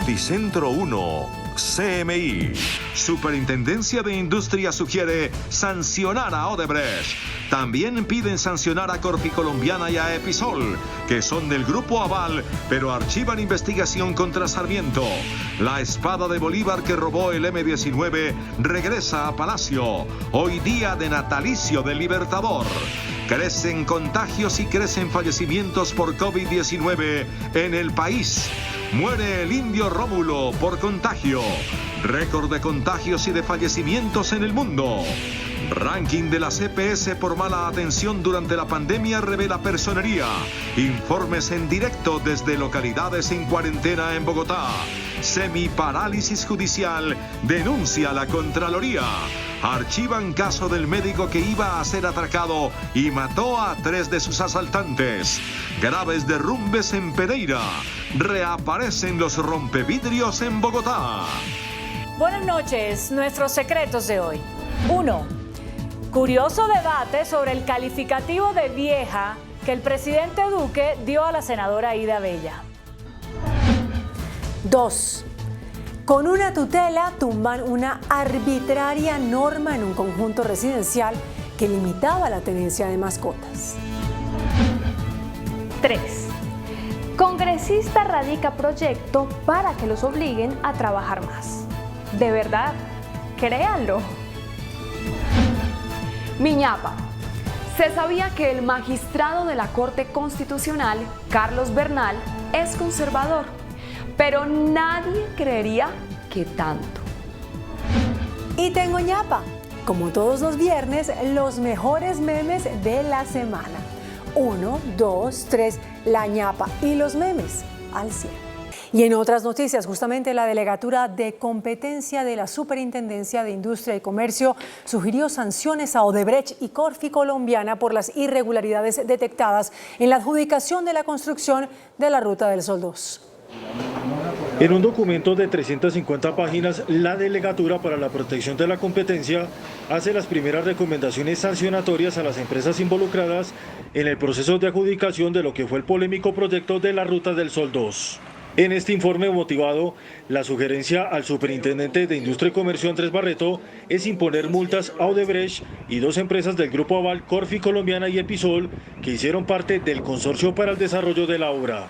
Noticentro 1, CMI. Superintendencia de Industria sugiere sancionar a Odebrecht. También piden sancionar a Corficolombiana y a Episol, que son del Grupo Aval, pero archivan investigación contra Sarmiento. La espada de Bolívar que robó el M-19 regresa a Palacio. Hoy día de natalicio del Libertador. Crecen contagios y crecen fallecimientos por COVID-19 en el país. Muere el indio Rómulo por contagio. Récord de contagios y de fallecimientos en el mundo. Ranking de la CPS por mala atención durante la pandemia revela personería. Informes en directo desde localidades en cuarentena en Bogotá. Semiparálisis judicial denuncia la Contraloría. Archivan caso del médico que iba a ser atracado y mató a 3 de sus asaltantes. Graves derrumbes en Pereira. Reaparecen los rompevidrios en Bogotá. Buenas noches, nuestros secretos de hoy. 1. Curioso debate sobre el calificativo de vieja que el presidente Duque dio a la senadora Ida Bella. 2. Con una tutela tumban una arbitraria norma en un conjunto residencial que limitaba la tenencia de mascotas. 3. Congresista radica proyecto para que los obliguen a trabajar más. ¿De verdad? Créanlo. Miñapa. Se sabía que el magistrado de la Corte Constitucional, Carlos Bernal, es conservador, pero nadie creería que tanto. Y tengo ñapa. Como todos los viernes, los mejores memes de la semana. 1, 2, 3, la ñapa y los memes al 100. Y en otras noticias, justamente la Delegatura de Competencia de la Superintendencia de Industria y Comercio sugirió sanciones a Odebrecht y Corficolombiana por las irregularidades detectadas en la adjudicación de la construcción de la Ruta del Sol 2. En un documento de 350 páginas, la Delegatura para la Protección de la Competencia hace las primeras recomendaciones sancionatorias a las empresas involucradas en el proceso de adjudicación de lo que fue el polémico proyecto de la Ruta del Sol 2. En este informe motivado, la sugerencia al superintendente de Industria y Comercio Andrés Barreto es imponer multas a Odebrecht y 2 empresas del Grupo Aval, Corficolombiana y Episol, que hicieron parte del consorcio para el desarrollo de la obra.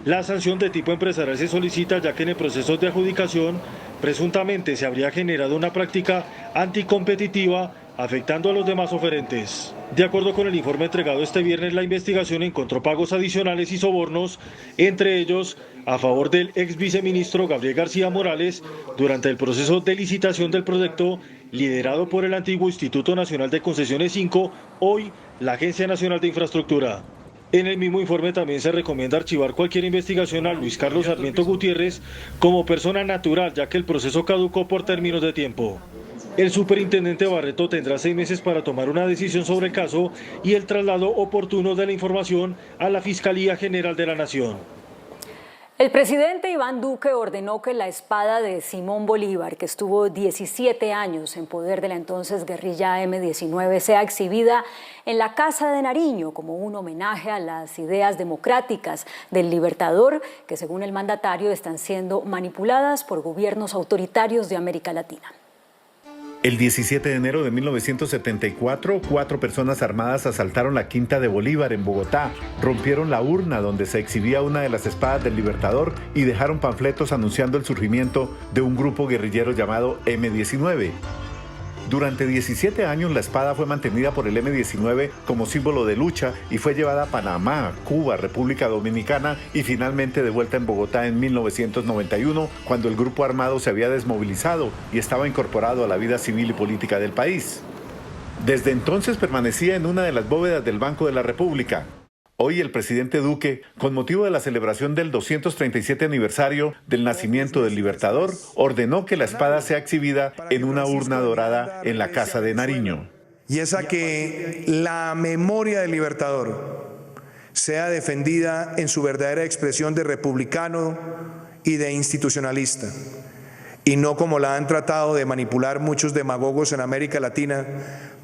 La sanción de tipo empresarial se solicita ya que en el proceso de adjudicación presuntamente se habría generado una práctica anticompetitiva afectando a los demás oferentes. De acuerdo con el informe entregado este viernes, la investigación encontró pagos adicionales y sobornos, entre ellos a favor del ex viceministro Gabriel García Morales durante el proceso de licitación del proyecto liderado por el antiguo Instituto Nacional de Concesiones 5, hoy la Agencia Nacional de Infraestructura. En el mismo informe también se recomienda archivar cualquier investigación a Luis Carlos Sarmiento Gutiérrez como persona natural, ya que el proceso caducó por términos de tiempo. El superintendente Barreto tendrá 6 meses para tomar una decisión sobre el caso y el traslado oportuno de la información a la Fiscalía General de la Nación. El presidente Iván Duque ordenó que la espada de Simón Bolívar, que estuvo 17 años en poder de la entonces guerrilla M-19, sea exhibida en la Casa de Nariño como un homenaje a las ideas democráticas del Libertador, que según el mandatario están siendo manipuladas por gobiernos autoritarios de América Latina. El 17 de enero de 1974, 4 personas armadas asaltaron la Quinta de Bolívar en Bogotá, rompieron la urna donde se exhibía una de las espadas del Libertador y dejaron panfletos anunciando el surgimiento de un grupo guerrillero llamado M-19. Durante 17 años la espada fue mantenida por el M-19 como símbolo de lucha y fue llevada a Panamá, Cuba, República Dominicana y finalmente de vuelta en Bogotá en 1991, cuando el grupo armado se había desmovilizado y estaba incorporado a la vida civil y política del país. Desde entonces permanecía en una de las bóvedas del Banco de la República. Hoy el presidente Duque, con motivo de la celebración del 237 aniversario del nacimiento del Libertador, ordenó que la espada sea exhibida en una urna dorada en la Casa de Nariño. Y es a que la memoria del Libertador sea defendida en su verdadera expresión de republicano y de institucionalista, y no como la han tratado de manipular muchos demagogos en América Latina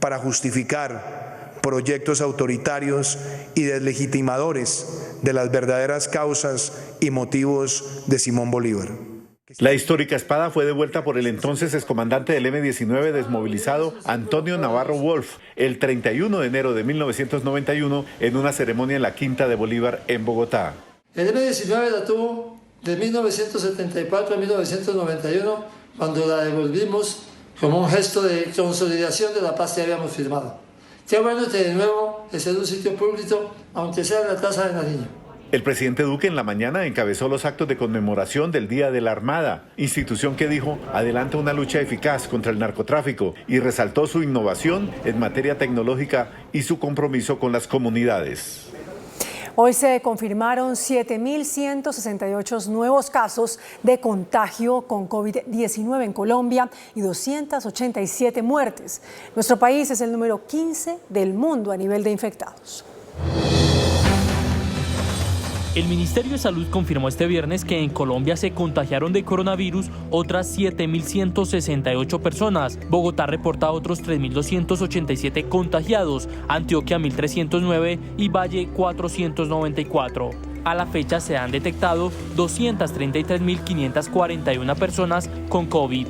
para justificar proyectos autoritarios y deslegitimadores de las verdaderas causas y motivos de Simón Bolívar. La histórica espada fue devuelta por el entonces excomandante del M-19 desmovilizado Antonio Navarro Wolf el 31 de enero de 1991 en una ceremonia en la Quinta de Bolívar en Bogotá. El M-19 la tuvo de 1974 a 1991 cuando la devolvimos como un gesto de consolidación de la paz que habíamos firmado. Qué bueno que de nuevo es en un sitio público, aunque sea en la Plaza de Nariño. El presidente Duque en la mañana encabezó los actos de conmemoración del Día de la Armada, institución que dijo adelanta una lucha eficaz contra el narcotráfico y resaltó su innovación en materia tecnológica y su compromiso con las comunidades. Hoy se confirmaron 7.168 nuevos casos de contagio con COVID-19 en Colombia y 287 muertes. Nuestro país es el número 15 del mundo a nivel de infectados. El Ministerio de Salud confirmó este viernes que en Colombia se contagiaron de coronavirus otras 7.168 personas. Bogotá reporta otros 3.287 contagiados, Antioquia 1.309 y Valle 494. A la fecha se han detectado 233.541 personas con COVID.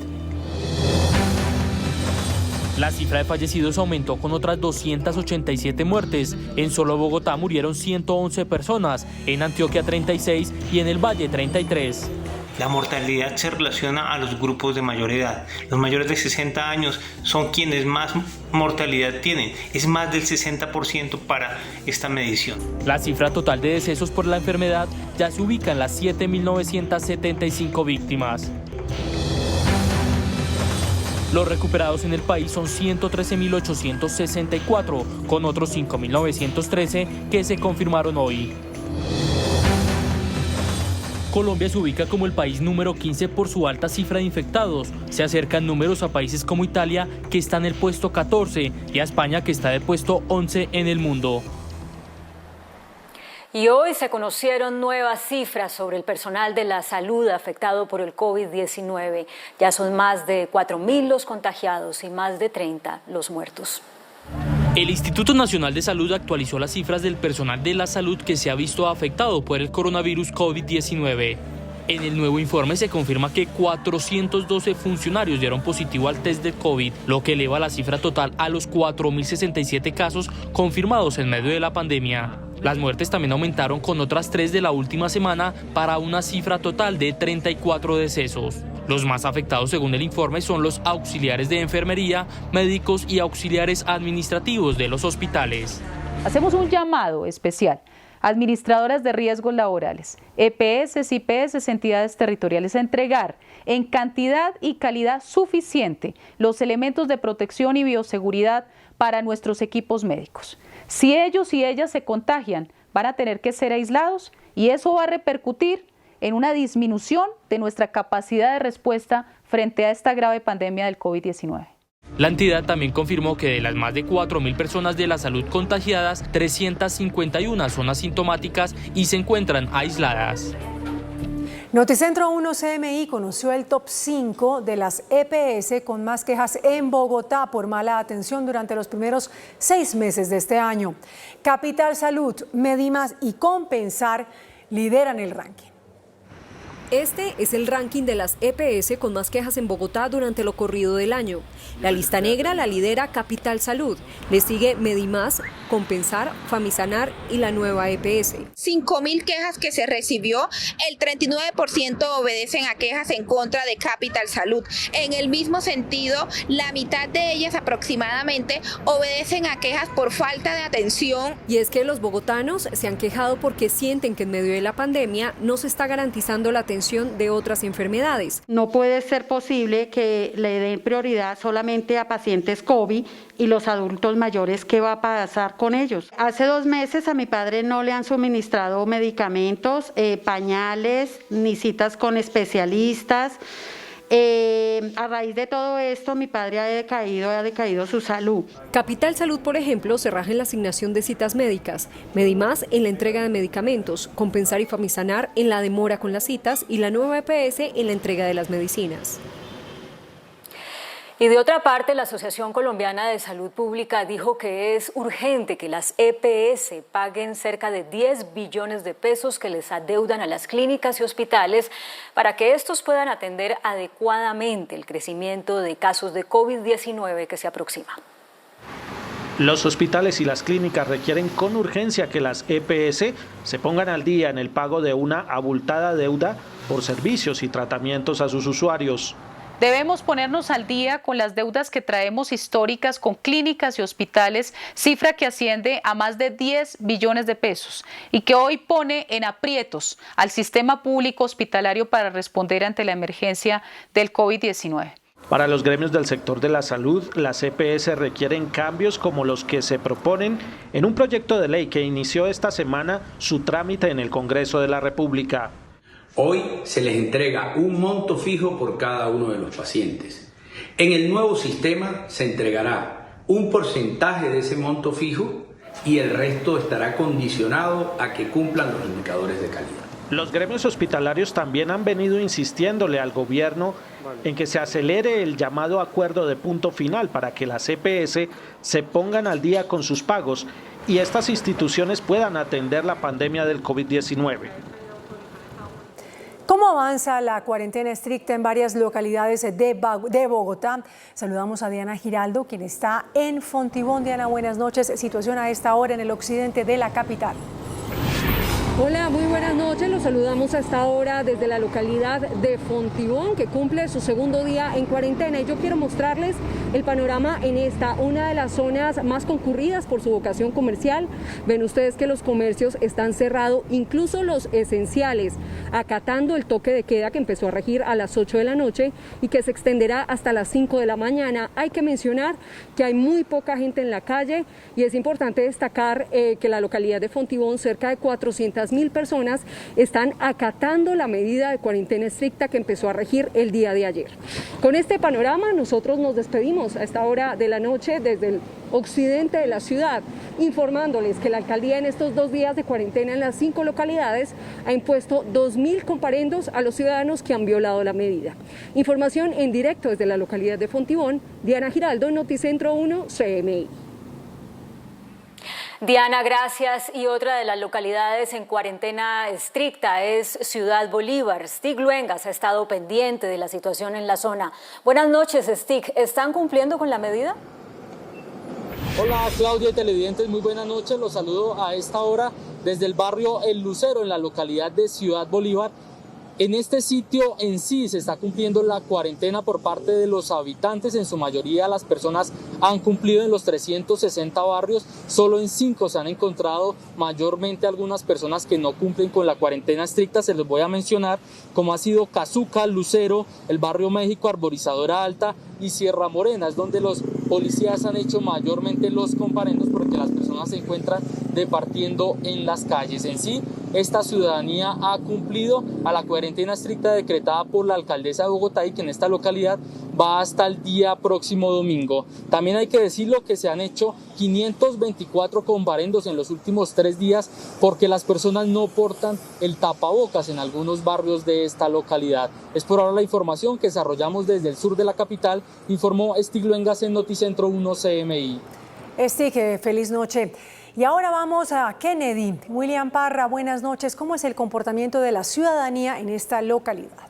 La cifra de fallecidos aumentó con otras 287 muertes. En solo Bogotá murieron 111 personas, en Antioquia 36 y en el Valle 33. La mortalidad se relaciona a los grupos de mayor edad. Los mayores de 60 años son quienes más mortalidad tienen. Es más del 60% para esta medición. La cifra total de decesos por la enfermedad ya se ubica en las 7.975 víctimas. Los recuperados en el país son 113.864, con otros 5.913 que se confirmaron hoy. Colombia se ubica como el país número 15 por su alta cifra de infectados. Se acercan números a países como Italia, que está en el puesto 14, y a España, que está de puesto 11 en el mundo. Y hoy se conocieron nuevas cifras sobre el personal de la salud afectado por el COVID-19. Ya son más de 4.000 los contagiados y más de 30 los muertos. El Instituto Nacional de Salud actualizó las cifras del personal de la salud que se ha visto afectado por el coronavirus COVID-19. En el nuevo informe se confirma que 412 funcionarios dieron positivo al test de COVID, lo que eleva la cifra total a los 4.067 casos confirmados en medio de la pandemia. Las muertes también aumentaron con otras 3 de la última semana para una cifra total de 34 decesos. Los más afectados, según el informe, son los auxiliares de enfermería, médicos y auxiliares administrativos de los hospitales. Hacemos un llamado especial a administradoras de riesgos laborales, EPS, IPS, entidades territoriales, a entregar en cantidad y calidad suficiente los elementos de protección y bioseguridad para nuestros equipos médicos. Si ellos y ellas se contagian, van a tener que ser aislados y eso va a repercutir en una disminución de nuestra capacidad de respuesta frente a esta grave pandemia del COVID-19. La entidad también confirmó que de las más de 4.000 personas de la salud contagiadas, 351 son asintomáticas y se encuentran aisladas. Noticentro 1 CMI conoció el top 5 de las EPS con más quejas en Bogotá por mala atención durante los primeros 6 meses de este año. Capital Salud, Medimás y Compensar lideran el ranking. Este es el ranking de las EPS con más quejas en Bogotá durante lo corrido del año. La lista negra la lidera Capital Salud, le sigue Medimás, Compensar, Famisanar y la nueva EPS. 5.000 quejas que se recibió, el 39% obedecen a quejas en contra de Capital Salud. En el mismo sentido, la mitad de ellas aproximadamente obedecen a quejas por falta de atención. Y es que los bogotanos se han quejado porque sienten que en medio de la pandemia no se está garantizando la atención de otras enfermedades. No puede ser posible que le den prioridad solamente a pacientes COVID y los adultos mayores, ¿qué va a pasar con ellos? Hace 2 meses a mi padre no le han suministrado medicamentos, pañales, ni citas con especialistas. A raíz de todo esto, mi padre ha decaído su salud. Capital Salud, por ejemplo, se raja en la asignación de citas médicas, Medimás en la entrega de medicamentos, Compensar y Famisanar en la demora con las citas y la nueva EPS en la entrega de las medicinas. Y de otra parte, la Asociación Colombiana de Salud Pública dijo que es urgente que las EPS paguen cerca de 10 billones de pesos que les adeudan a las clínicas y hospitales para que estos puedan atender adecuadamente el crecimiento de casos de COVID-19 que se aproxima. Los hospitales y las clínicas requieren con urgencia que las EPS se pongan al día en el pago de una abultada deuda por servicios y tratamientos a sus usuarios. Debemos ponernos al día con las deudas que traemos históricas con clínicas y hospitales, cifra que asciende a más de 10 billones de pesos y que hoy pone en aprietos al sistema público hospitalario para responder ante la emergencia del COVID-19. Para los gremios del sector de la salud, las EPS requieren cambios como los que se proponen en un proyecto de ley que inició esta semana su trámite en el Congreso de la República. Hoy se les entrega un monto fijo por cada uno de los pacientes. En el nuevo sistema se entregará un porcentaje de ese monto fijo y el resto estará condicionado a que cumplan los indicadores de calidad. Los gremios hospitalarios también han venido insistiéndole al gobierno en que se acelere el llamado acuerdo de punto final para que las EPS se pongan al día con sus pagos y estas instituciones puedan atender la pandemia del COVID-19. ¿Cómo avanza la cuarentena estricta en varias localidades de Bogotá? Saludamos a Diana Giraldo, quien está en Fontibón. Diana, buenas noches. Situación a esta hora en el occidente de la capital. Hola, muy buenas noches. Los saludamos a esta hora desde la localidad de Fontibón, que cumple su segundo día en cuarentena. Y yo quiero mostrarles el panorama en una de las zonas más concurridas por su vocación comercial. Ven ustedes que los comercios están cerrados, incluso los esenciales, acatando el toque de queda que empezó a regir a las 8 de la noche y que se extenderá hasta las 5 de la mañana. Hay que mencionar que hay muy poca gente en la calle y es importante destacar que la localidad de Fontibón, cerca de 400.000 personas están acatando la medida de cuarentena estricta que empezó a regir el día de ayer. Con este panorama nosotros nos despedimos a esta hora de la noche desde el occidente de la ciudad, informándoles que la alcaldía en estos 2 días de cuarentena en las 5 localidades ha impuesto 2.000 comparendos a los ciudadanos que han violado la medida. Información en directo desde la localidad de Fontibón, Diana Giraldo, Noticentro 1, CMI. Diana, gracias. Y otra de las localidades en cuarentena estricta es Ciudad Bolívar. Stig Luengas ha estado pendiente de la situación en la zona. Buenas noches, Stig. ¿Están cumpliendo con la medida? Hola Claudia y televidentes, muy buenas noches. Los saludo a esta hora desde el barrio El Lucero, en la localidad de Ciudad Bolívar. En este sitio en sí se está cumpliendo la cuarentena por parte de los habitantes. En su mayoría las personas han cumplido en los 360 barrios. Solo en 5 se han encontrado mayormente algunas personas que no cumplen con la cuarentena estricta. Se los voy a mencionar, como ha sido Cazuca, Lucero, el barrio México, Arborizadora Alta y Sierra Morena. Es donde los policías han hecho mayormente los comparendos porque las personas se encuentran departiendo en las calles. En sí, esta ciudadanía ha cumplido a la cuarentena estricta decretada por la alcaldesa de Bogotá y que en esta localidad va hasta el día próximo domingo. También hay que decirlo que se han hecho 524 comparendos en los últimos 3 días porque las personas no portan el tapabocas en algunos barrios de esta localidad. Es por ahora la información que desarrollamos desde el sur de la capital, informó Stig Luengas en Noticentro 1 CMI. Stig, feliz noche. Y ahora vamos a Kennedy. William Parra, buenas noches. ¿Cómo es el comportamiento de la ciudadanía en esta localidad?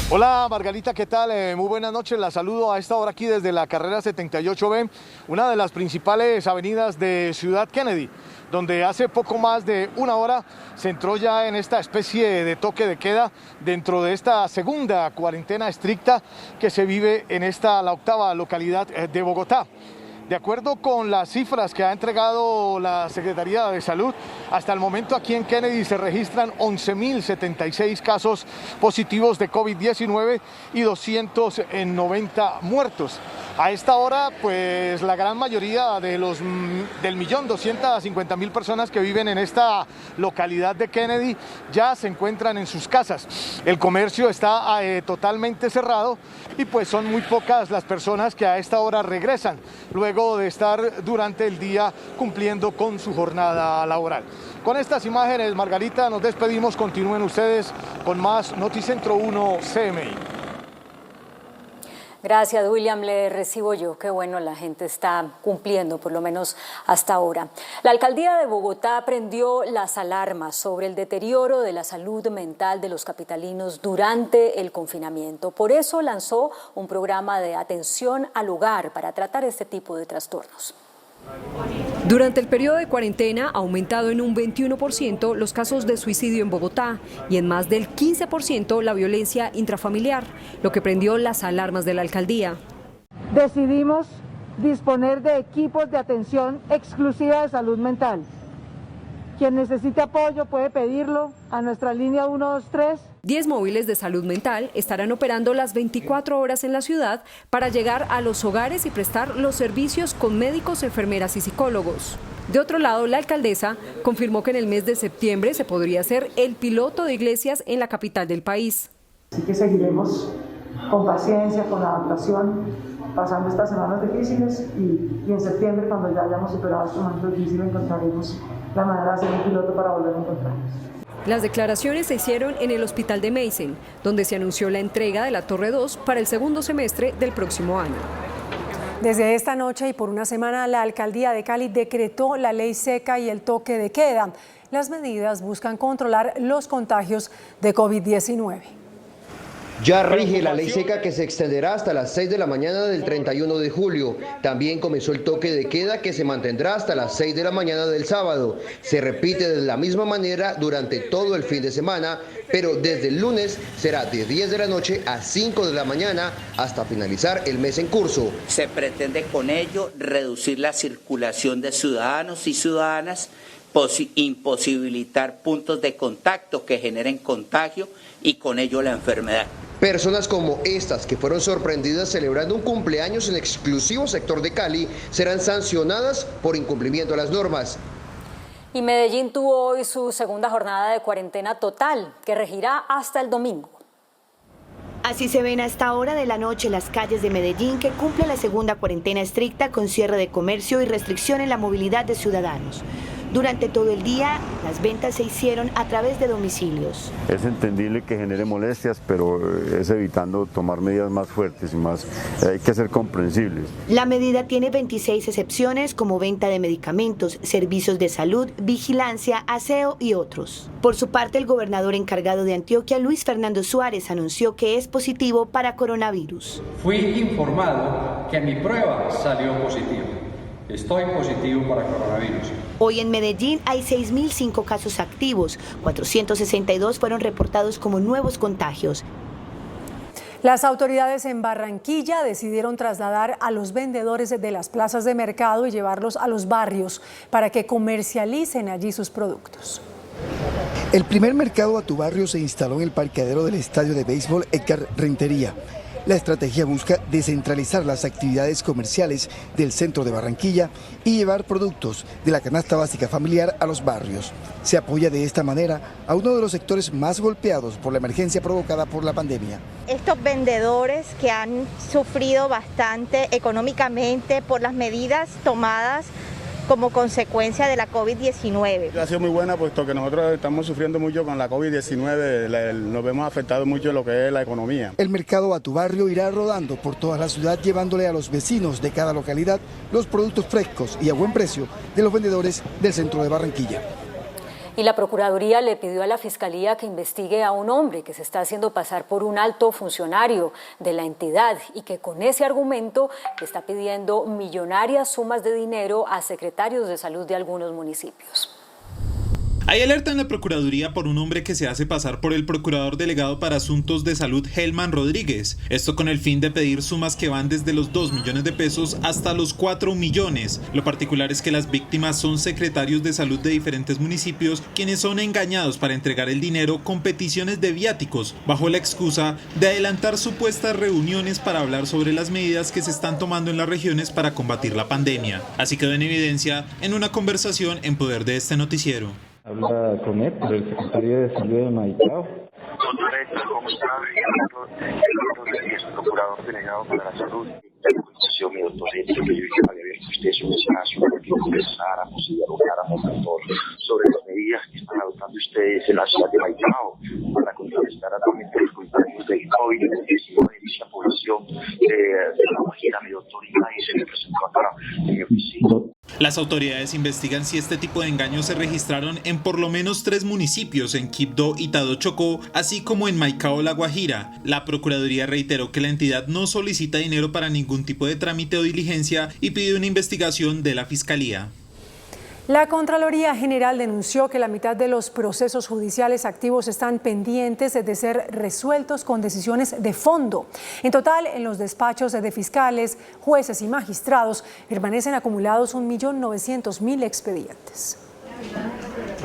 Hola Margarita, ¿qué tal? Muy buenas noches, la saludo a esta hora aquí desde la carrera 78B, una de las principales avenidas de Ciudad Kennedy, donde hace poco más de una hora se entró ya en esta especie de toque de queda dentro de esta segunda cuarentena estricta que se vive en la octava localidad de Bogotá. De acuerdo con las cifras que ha entregado la Secretaría de Salud, hasta el momento aquí en Kennedy se registran 11.076 casos positivos de COVID-19 y 290 muertos. A esta hora, pues la gran mayoría del 1.250.000 personas que viven en esta localidad de Kennedy ya se encuentran en sus casas. El comercio está totalmente cerrado y pues son muy pocas las personas que a esta hora regresan luego de estar durante el día cumpliendo con su jornada laboral. Con estas imágenes, Margarita, nos despedimos. Continúen ustedes con más Noticentro 1 CMI. Gracias, William. Le recibo yo. Qué bueno, la gente está cumpliendo, por lo menos hasta ahora. La alcaldía de Bogotá prendió las alarmas sobre el deterioro de la salud mental de los capitalinos durante el confinamiento. Por eso lanzó un programa de atención al hogar para tratar este tipo de trastornos. Durante el periodo de cuarentena ha aumentado en un 21% los casos de suicidio en Bogotá y en más del 15% la violencia intrafamiliar, lo que prendió las alarmas de la alcaldía. Decidimos disponer de equipos de atención exclusiva de salud mental. Quien necesite apoyo puede pedirlo a nuestra línea 123. 10 móviles de salud mental estarán operando las 24 horas en la ciudad para llegar a los hogares y prestar los servicios con médicos, enfermeras y psicólogos. De otro lado, la alcaldesa confirmó que en el mes de septiembre se podría hacer el piloto de iglesias en la capital del país. Así que seguiremos con paciencia, con adaptación, pasando estas semanas difíciles y en septiembre, cuando ya hayamos superado estos momentos difíciles, encontraremos la manera de hacer un piloto para volver a encontrarnos. Las declaraciones se hicieron en el hospital de Meissen, donde se anunció la entrega de la Torre 2 para el segundo semestre del próximo año. Desde esta noche y por una semana, la alcaldía de Cali decretó la ley seca y el toque de queda. Las medidas buscan controlar los contagios de COVID-19. Ya rige la ley seca que se extenderá hasta las 6 de la mañana del 31 de julio. También comenzó el toque de queda que se mantendrá hasta las 6 de la mañana del sábado. Se repite de la misma manera durante todo el fin de semana, pero desde el lunes será de 10 de la noche a 5 de la mañana hasta finalizar el mes en curso. Se pretende con ello reducir la circulación de ciudadanos y ciudadanas, imposibilitar puntos de contacto que generen contagio y con ello la enfermedad. Personas como estas que fueron sorprendidas celebrando un cumpleaños en exclusivo sector de Cali serán sancionadas por incumplimiento a las normas. Y Medellín tuvo hoy su segunda jornada de cuarentena total, que regirá hasta el domingo. Así se ven a esta hora de la noche las calles de Medellín, que cumple la segunda cuarentena estricta con cierre de comercio y restricción en la movilidad de ciudadanos. Durante todo el día, las ventas se hicieron a través de domicilios. Es entendible que genere molestias, pero es evitando tomar medidas más fuertes y más, hay que ser comprensibles. La medida tiene 26 excepciones, como venta de medicamentos, servicios de salud, vigilancia, aseo y otros. Por su parte, el gobernador encargado de Antioquia, Luis Fernando Suárez, anunció que es positivo para coronavirus. Fui informado que mi prueba salió positiva. Estoy positivo para coronavirus. Hoy en Medellín hay 6.005 casos activos, 462 fueron reportados como nuevos contagios. Las autoridades en Barranquilla decidieron trasladar a los vendedores de las plazas de mercado y llevarlos a los barrios para que comercialicen allí sus productos. El primer mercado a tu barrio se instaló en el parqueadero del estadio de béisbol Edgar Rentería. La estrategia busca descentralizar las actividades comerciales del centro de Barranquilla y llevar productos de la canasta básica familiar a los barrios. Se apoya de esta manera a uno de los sectores más golpeados por la emergencia provocada por la pandemia. Estos vendedores que han sufrido bastante económicamente por las medidas tomadas como consecuencia de la COVID-19. Ha sido muy buena puesto que nosotros estamos sufriendo mucho con la COVID-19, nos vemos afectados mucho en lo que es la economía. El mercado a tu barrio irá rodando por toda la ciudad llevándole a los vecinos de cada localidad los productos frescos y a buen precio de los vendedores del centro de Barranquilla. Y la Procuraduría le pidió a la Fiscalía que investigue a un hombre que se está haciendo pasar por un alto funcionario de la entidad y que con ese argumento le está pidiendo millonarias sumas de dinero a secretarios de salud de algunos municipios. Hay alerta en la Procuraduría por un hombre que se hace pasar por el Procurador Delegado para Asuntos de Salud, Helman Rodríguez. Esto con el fin de pedir sumas que van desde los 2 millones de pesos hasta los 4 millones. Lo particular es que las víctimas son secretarios de salud de diferentes municipios, quienes son engañados para entregar el dinero con peticiones de viáticos, bajo la excusa de adelantar supuestas reuniones para hablar sobre las medidas que se están tomando en las regiones para combatir la pandemia. Así quedó en evidencia en una conversación en poder de este noticiero. Habla con él, el secretario de Salud de Maicao. ¿Cómo está? Es el procurador delegado para la salud. Mi doctor, que yo había abierto usted un espacio para que conversáramos y dialogáramos sobre las medidas que están adoptando trabajando ustedes en la ciudad de Maicao para contrarrestar actualmente los contagios de COVID-19 en esa población de La Guajira, mi doctor Ignay se me presentó acá en mi oficina. Las autoridades investigan si este tipo de engaños se registraron en por lo menos 3 municipios, en Quibdó y Tado Chocó, así como en Maicao, La Guajira. La Procuraduría reiteró que la entidad no solicita dinero para ningún tipo de trámite o diligencia y pide una investigación de la Fiscalía. La Contraloría General denunció que la mitad de los procesos judiciales activos están pendientes de ser resueltos con decisiones de fondo. En total, en los despachos de fiscales, jueces y magistrados permanecen acumulados 1.900.000 expedientes.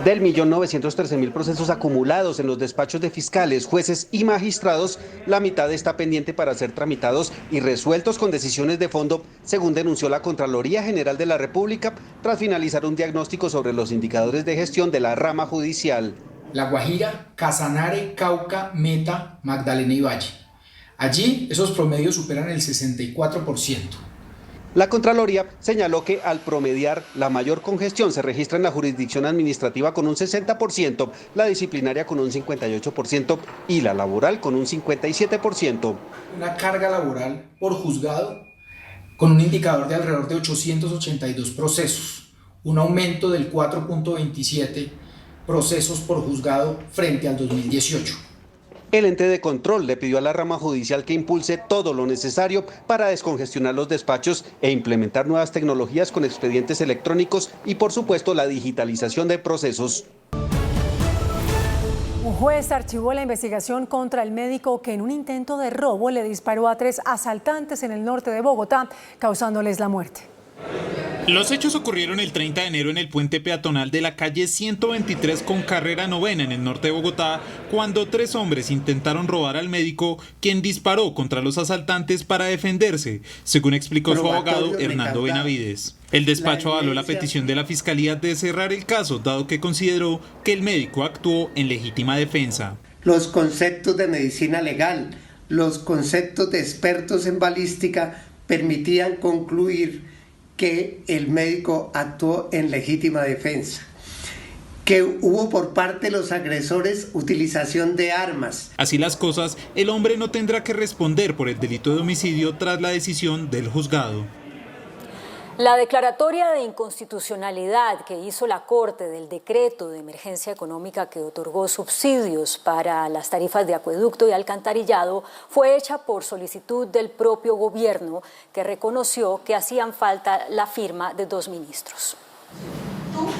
Del 1.913.000 procesos acumulados en los despachos de fiscales, jueces y magistrados, la mitad está pendiente para ser tramitados y resueltos con decisiones de fondo, según denunció la Contraloría General de la República, tras finalizar un diagnóstico sobre los indicadores de gestión de la rama judicial. La Guajira, Casanare, Cauca, Meta, Magdalena y Valle. Allí esos promedios superan el 64%. La Contraloría señaló que al promediar la mayor congestión se registra en la jurisdicción administrativa con un 60%, la disciplinaria con un 58% y la laboral con un 57%. Una carga laboral por juzgado con un indicador de alrededor de 882 procesos, un aumento del 4.27 procesos por juzgado frente al 2018. El ente de control le pidió a la rama judicial que impulse todo lo necesario para descongestionar los despachos e implementar nuevas tecnologías con expedientes electrónicos y, por supuesto, la digitalización de procesos. Un juez archivó la investigación contra el médico que en un intento de robo le disparó a 3 asaltantes en el norte de Bogotá, causándoles la muerte. Los hechos ocurrieron el 30 de enero en el puente peatonal de la calle 123 con carrera 9 en el norte de Bogotá, cuando 3 hombres intentaron robar al médico, quien disparó contra los asaltantes para defenderse, según explicó su abogado Hernando Benavides. El despacho avaló la petición de la Fiscalía de cerrar el caso, dado que consideró que el médico actuó en legítima defensa. Los conceptos de medicina legal, los conceptos de expertos en balística permitían concluir que el médico actuó en legítima defensa, que hubo por parte de los agresores utilización de armas. Así las cosas, el hombre no tendrá que responder por el delito de homicidio tras la decisión del juzgado. La declaratoria de inconstitucionalidad que hizo la Corte del decreto de emergencia económica que otorgó subsidios para las tarifas de acueducto y alcantarillado fue hecha por solicitud del propio gobierno, que reconoció que hacían falta la firma de 2 ministros.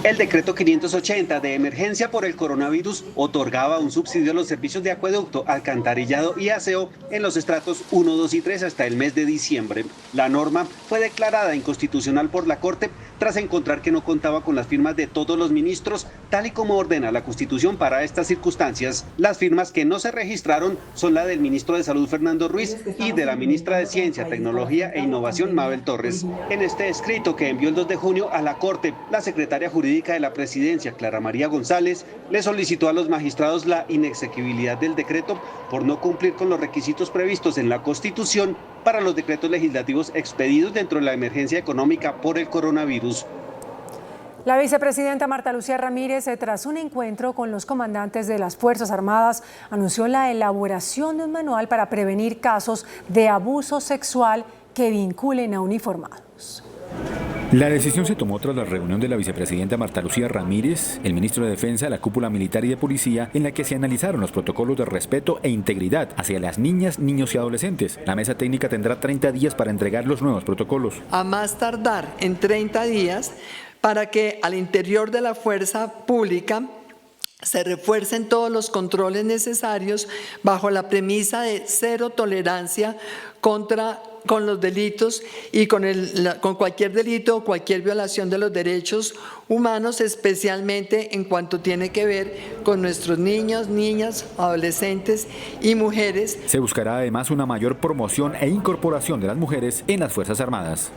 El decreto 580 de emergencia por el coronavirus otorgaba un subsidio a los servicios de acueducto, alcantarillado y aseo en los estratos 1, 2 y 3 hasta el mes de diciembre. La norma fue declarada inconstitucional por la Corte tras encontrar que no contaba con las firmas de todos los ministros, tal y como ordena la Constitución para estas circunstancias. Las firmas que no se registraron son la del ministro de Salud Fernando Ruiz y de la ministra de Ciencia, Tecnología e Innovación Mabel Torres. En este escrito que envió el 2 de junio a la Corte, la secretaria jurídica de la Presidencia, Clara María González, le solicitó a los magistrados la inexequibilidad del decreto por no cumplir con los requisitos previstos en la Constitución para los decretos legislativos expedidos dentro de la emergencia económica por el coronavirus. La vicepresidenta Marta Lucía Ramírez, tras un encuentro con los comandantes de las Fuerzas Armadas, anunció la elaboración de un manual para prevenir casos de abuso sexual que vinculen a uniformados. La decisión se tomó tras la reunión de la vicepresidenta Marta Lucía Ramírez, el ministro de Defensa, la cúpula militar y de policía, en la que se analizaron los protocolos de respeto e integridad hacia las niñas, niños y adolescentes. La mesa técnica tendrá 30 días para entregar los nuevos protocolos. A más tardar en 30 días para que al interior de la fuerza pública se refuercen todos los controles necesarios bajo la premisa de cero tolerancia con los delitos y con cualquier delito o cualquier violación de los derechos humanos, especialmente en cuanto tiene que ver con nuestros niños, niñas, adolescentes y mujeres. Se buscará además una mayor promoción e incorporación de las mujeres en las Fuerzas Armadas.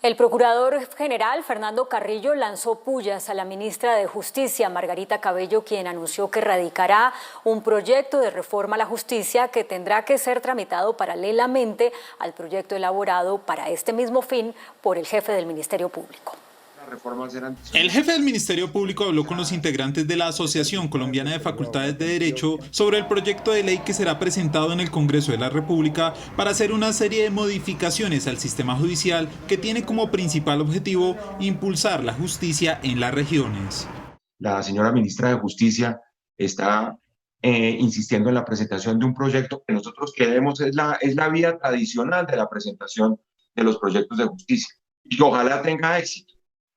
El procurador general Fernando Carrillo lanzó pullas a la ministra de Justicia, Margarita Cabello, quien anunció que radicará un proyecto de reforma a la justicia que tendrá que ser tramitado paralelamente al proyecto elaborado para este mismo fin por el jefe del Ministerio Público. El jefe del Ministerio Público habló con los integrantes de la Asociación Colombiana de Facultades de Derecho sobre el proyecto de ley que será presentado en el Congreso de la República para hacer una serie de modificaciones al sistema judicial que tiene como principal objetivo impulsar la justicia en las regiones. La señora ministra de Justicia está insistiendo en la presentación de un proyecto que nosotros creemos es la vía tradicional de la presentación de los proyectos de justicia y que ojalá tenga éxito.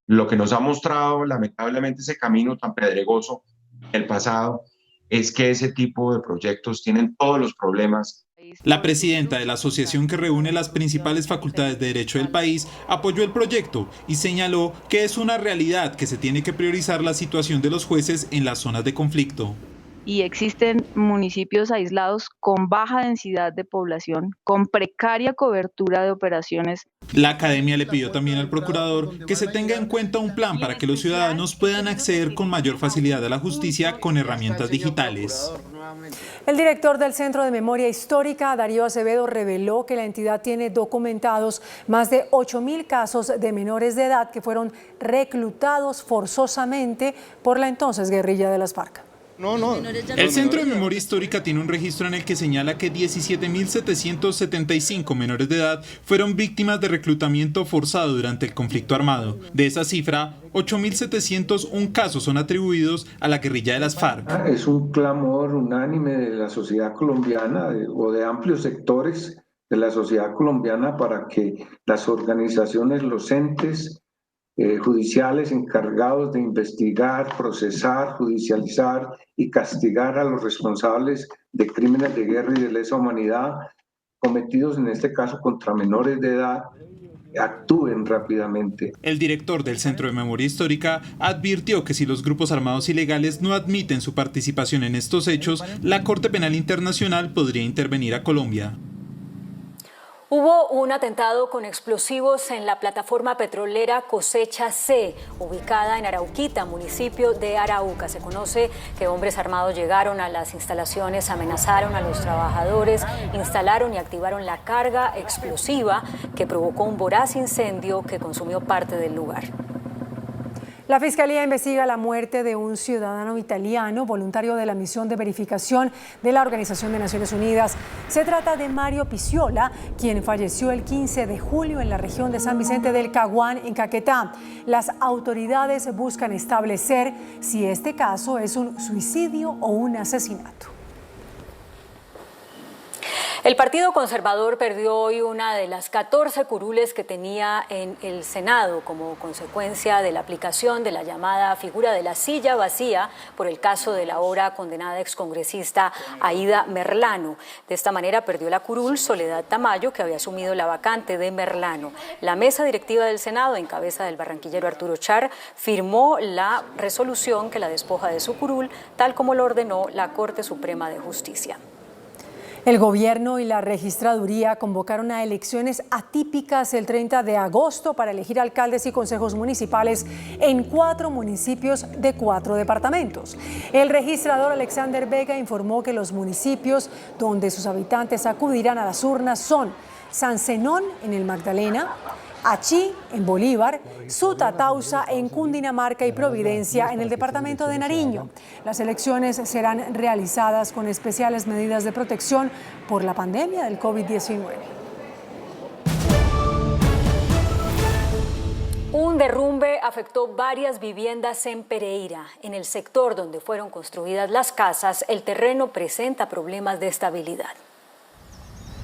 Lo que nos ha mostrado lamentablemente ese camino tan pedregoso del pasado es que ese tipo de proyectos tienen todos los problemas. La presidenta de la asociación que reúne las principales facultades de derecho del país apoyó el proyecto y señaló que es una realidad que se tiene que priorizar la situación de los jueces en las zonas de conflicto. Y existen municipios aislados con baja densidad de población, con precaria cobertura de operaciones. La academia le pidió también al procurador que se tenga en cuenta un plan para que los ciudadanos puedan acceder con mayor facilidad a la justicia con herramientas digitales. El director del Centro de Memoria Histórica, Darío Acevedo, reveló que la entidad tiene documentados más de 8.000 casos de menores de edad que fueron reclutados forzosamente por la entonces guerrilla de las FARC. El Centro de Memoria Histórica tiene un registro en el que señala que 17.775 menores de edad fueron víctimas de reclutamiento forzado durante el conflicto armado. De esa cifra, 8.701 casos son atribuidos a la guerrilla de las FARC. Es un clamor unánime de la sociedad colombiana o de amplios sectores de la sociedad colombiana para que las organizaciones, los entes judiciales encargados de investigar, procesar, judicializar y castigar a los responsables de crímenes de guerra y de lesa humanidad cometidos en este caso contra menores de edad actúen rápidamente. El director del Centro de Memoria Histórica advirtió que si los grupos armados ilegales no admiten su participación en estos hechos, la Corte Penal Internacional podría intervenir a Colombia. Hubo un atentado con explosivos en la plataforma petrolera Cosecha C, ubicada en Arauquita, municipio de Arauca. Se conoce que hombres armados llegaron a las instalaciones, amenazaron a los trabajadores, instalaron y activaron la carga explosiva que provocó un voraz incendio que consumió parte del lugar. La Fiscalía investiga la muerte de un ciudadano italiano, voluntario de la misión de verificación de la Organización de Naciones Unidas. Se trata de Mario Picciola, quien falleció el 15 de julio en la región de San Vicente del Caguán, en Caquetá. Las autoridades buscan establecer si este caso es un suicidio o un asesinato. El Partido Conservador perdió hoy una de las 14 curules que tenía en el Senado como consecuencia de la aplicación de la llamada figura de la silla vacía por el caso de la ahora condenada excongresista Aida Merlano. De esta manera perdió la curul Soledad Tamayo, que había asumido la vacante de Merlano. La mesa directiva del Senado, en cabeza del barranquillero Arturo Char, firmó la resolución que la despoja de su curul, tal como lo ordenó la Corte Suprema de Justicia. El gobierno y la registraduría convocaron a elecciones atípicas el 30 de agosto para elegir alcaldes y consejos municipales en 4 municipios de 4 departamentos. El registrador Alexander Vega informó que los municipios donde sus habitantes acudirán a las urnas son San Zenón en el Magdalena, Achí en Bolívar, Sutatausa en Cundinamarca y Providencia en el departamento de Nariño. Las elecciones serán realizadas con especiales medidas de protección por la pandemia del COVID-19. Un derrumbe afectó varias viviendas en Pereira. En el sector donde fueron construidas las casas, el terreno presenta problemas de estabilidad.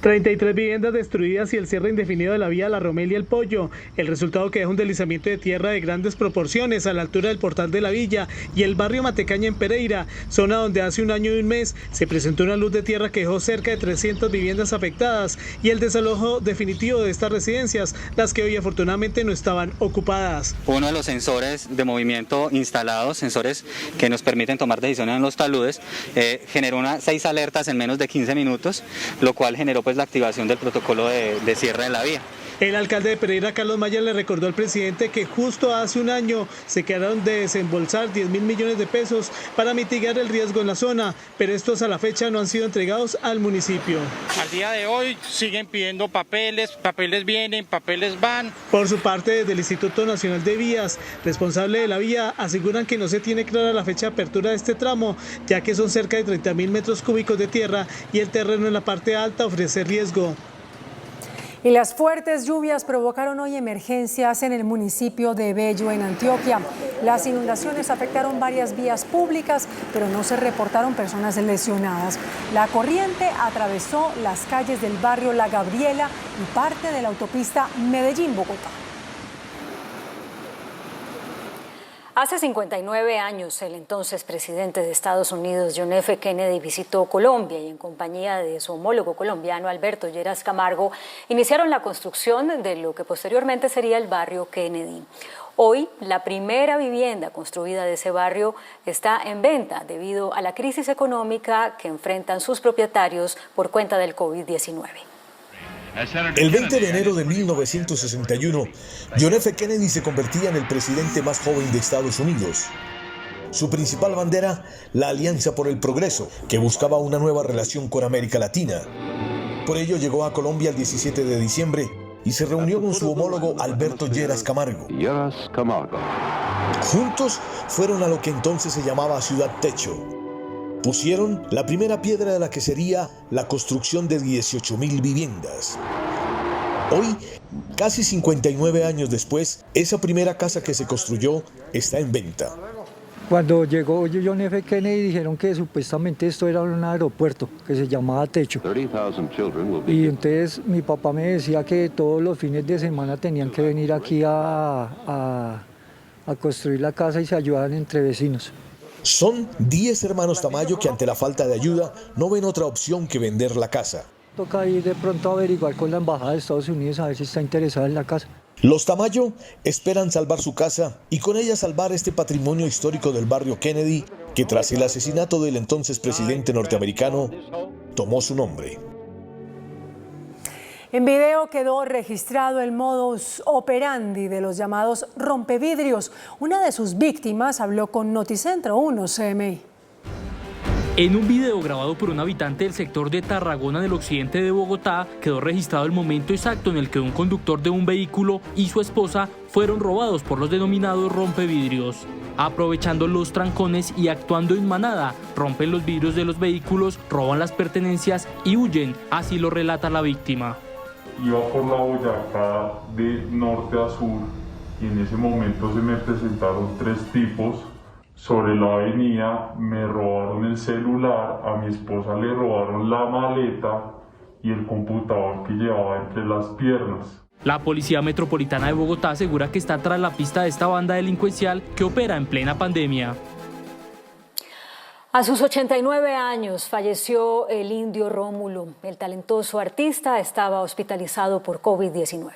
33 viviendas destruidas y el cierre indefinido de la vía La Romelia El Pollo. El resultado que deja un deslizamiento de tierra de grandes proporciones a la altura del portal de la villa y el barrio Matecaña en Pereira, zona donde hace un año y un mes se presentó una luz de tierra que dejó cerca de 300 viviendas afectadas y el desalojo definitivo de estas residencias, las que hoy afortunadamente no estaban ocupadas. Uno de los sensores de movimiento instalados, sensores que nos permiten tomar decisiones en los taludes, generó 6 alertas en menos de 15 minutos, lo cual generó pues la activación del protocolo de cierre de la vía. El alcalde de Pereira, Carlos Maya, le recordó al presidente que justo hace un año se quedaron de desembolsar 10.000 millones de pesos para mitigar el riesgo en la zona, pero estos a la fecha no han sido entregados al municipio. Al día de hoy siguen pidiendo papeles vienen, papeles van. Por su parte, desde el Instituto Nacional de Vías, responsable de la vía, aseguran que no se tiene clara la fecha de apertura de este tramo, ya que son cerca de 30.000 metros cúbicos de tierra y el terreno en la parte alta ofrece riesgo. Y las fuertes lluvias provocaron hoy emergencias en el municipio de Bello, en Antioquia. Las inundaciones afectaron varias vías públicas, pero no se reportaron personas lesionadas. La corriente atravesó las calles del barrio La Gabriela y parte de la autopista Medellín-Bogotá. Hace 59 años, el entonces presidente de Estados Unidos, John F. Kennedy, visitó Colombia y en compañía de su homólogo colombiano, Alberto Lleras Camargo, iniciaron la construcción de lo que posteriormente sería el barrio Kennedy. Hoy, la primera vivienda construida de ese barrio está en venta debido a la crisis económica que enfrentan sus propietarios por cuenta del COVID-19. El 20 de enero de 1961, John F. Kennedy se convertía en el presidente más joven de Estados Unidos. Su principal bandera, la Alianza por el Progreso, que buscaba una nueva relación con América Latina. Por ello llegó a Colombia el 17 de diciembre y se reunió con su homólogo Alberto Lleras Camargo. Juntos fueron a lo que entonces se llamaba Ciudad Techo. Pusieron la primera piedra de la que sería la construcción de 18.000 viviendas. Hoy, casi 59 años después, esa primera casa que se construyó está en venta. Cuando llegó John F. Kennedy dijeron que supuestamente esto era un aeropuerto que se llamaba Techo. Y entonces mi papá me decía que todos los fines de semana tenían que venir aquí a construir la casa y se ayudaban entre vecinos. Son 10 hermanos Tamayo que ante la falta de ayuda no ven otra opción que vender la casa. Toca ir de pronto a averiguar con la embajada de Estados Unidos a ver si está interesada en la casa. Los Tamayo esperan salvar su casa y con ella salvar este patrimonio histórico del barrio Kennedy, que tras el asesinato del entonces presidente norteamericano tomó su nombre. En video quedó registrado el modus operandi de los llamados rompevidrios. Una de sus víctimas habló con Noticentro 1 CMI. En un video grabado por un habitante del sector de Tarragona del occidente de Bogotá, quedó registrado el momento exacto en el que un conductor de un vehículo y su esposa fueron robados por los denominados rompevidrios. Aprovechando los trancones y actuando en manada, rompen los vidrios de los vehículos, roban las pertenencias y huyen, así lo relata la víctima. Iba por la Boyacá de norte a sur y en ese momento se me presentaron 3 tipos sobre la avenida, me robaron el celular, a mi esposa le robaron la maleta y el computador que llevaba entre las piernas. La Policía Metropolitana de Bogotá asegura que está tras la pista de esta banda delincuencial que opera en plena pandemia. A sus 89 años falleció el indio Rómulo. El talentoso artista estaba hospitalizado por COVID-19.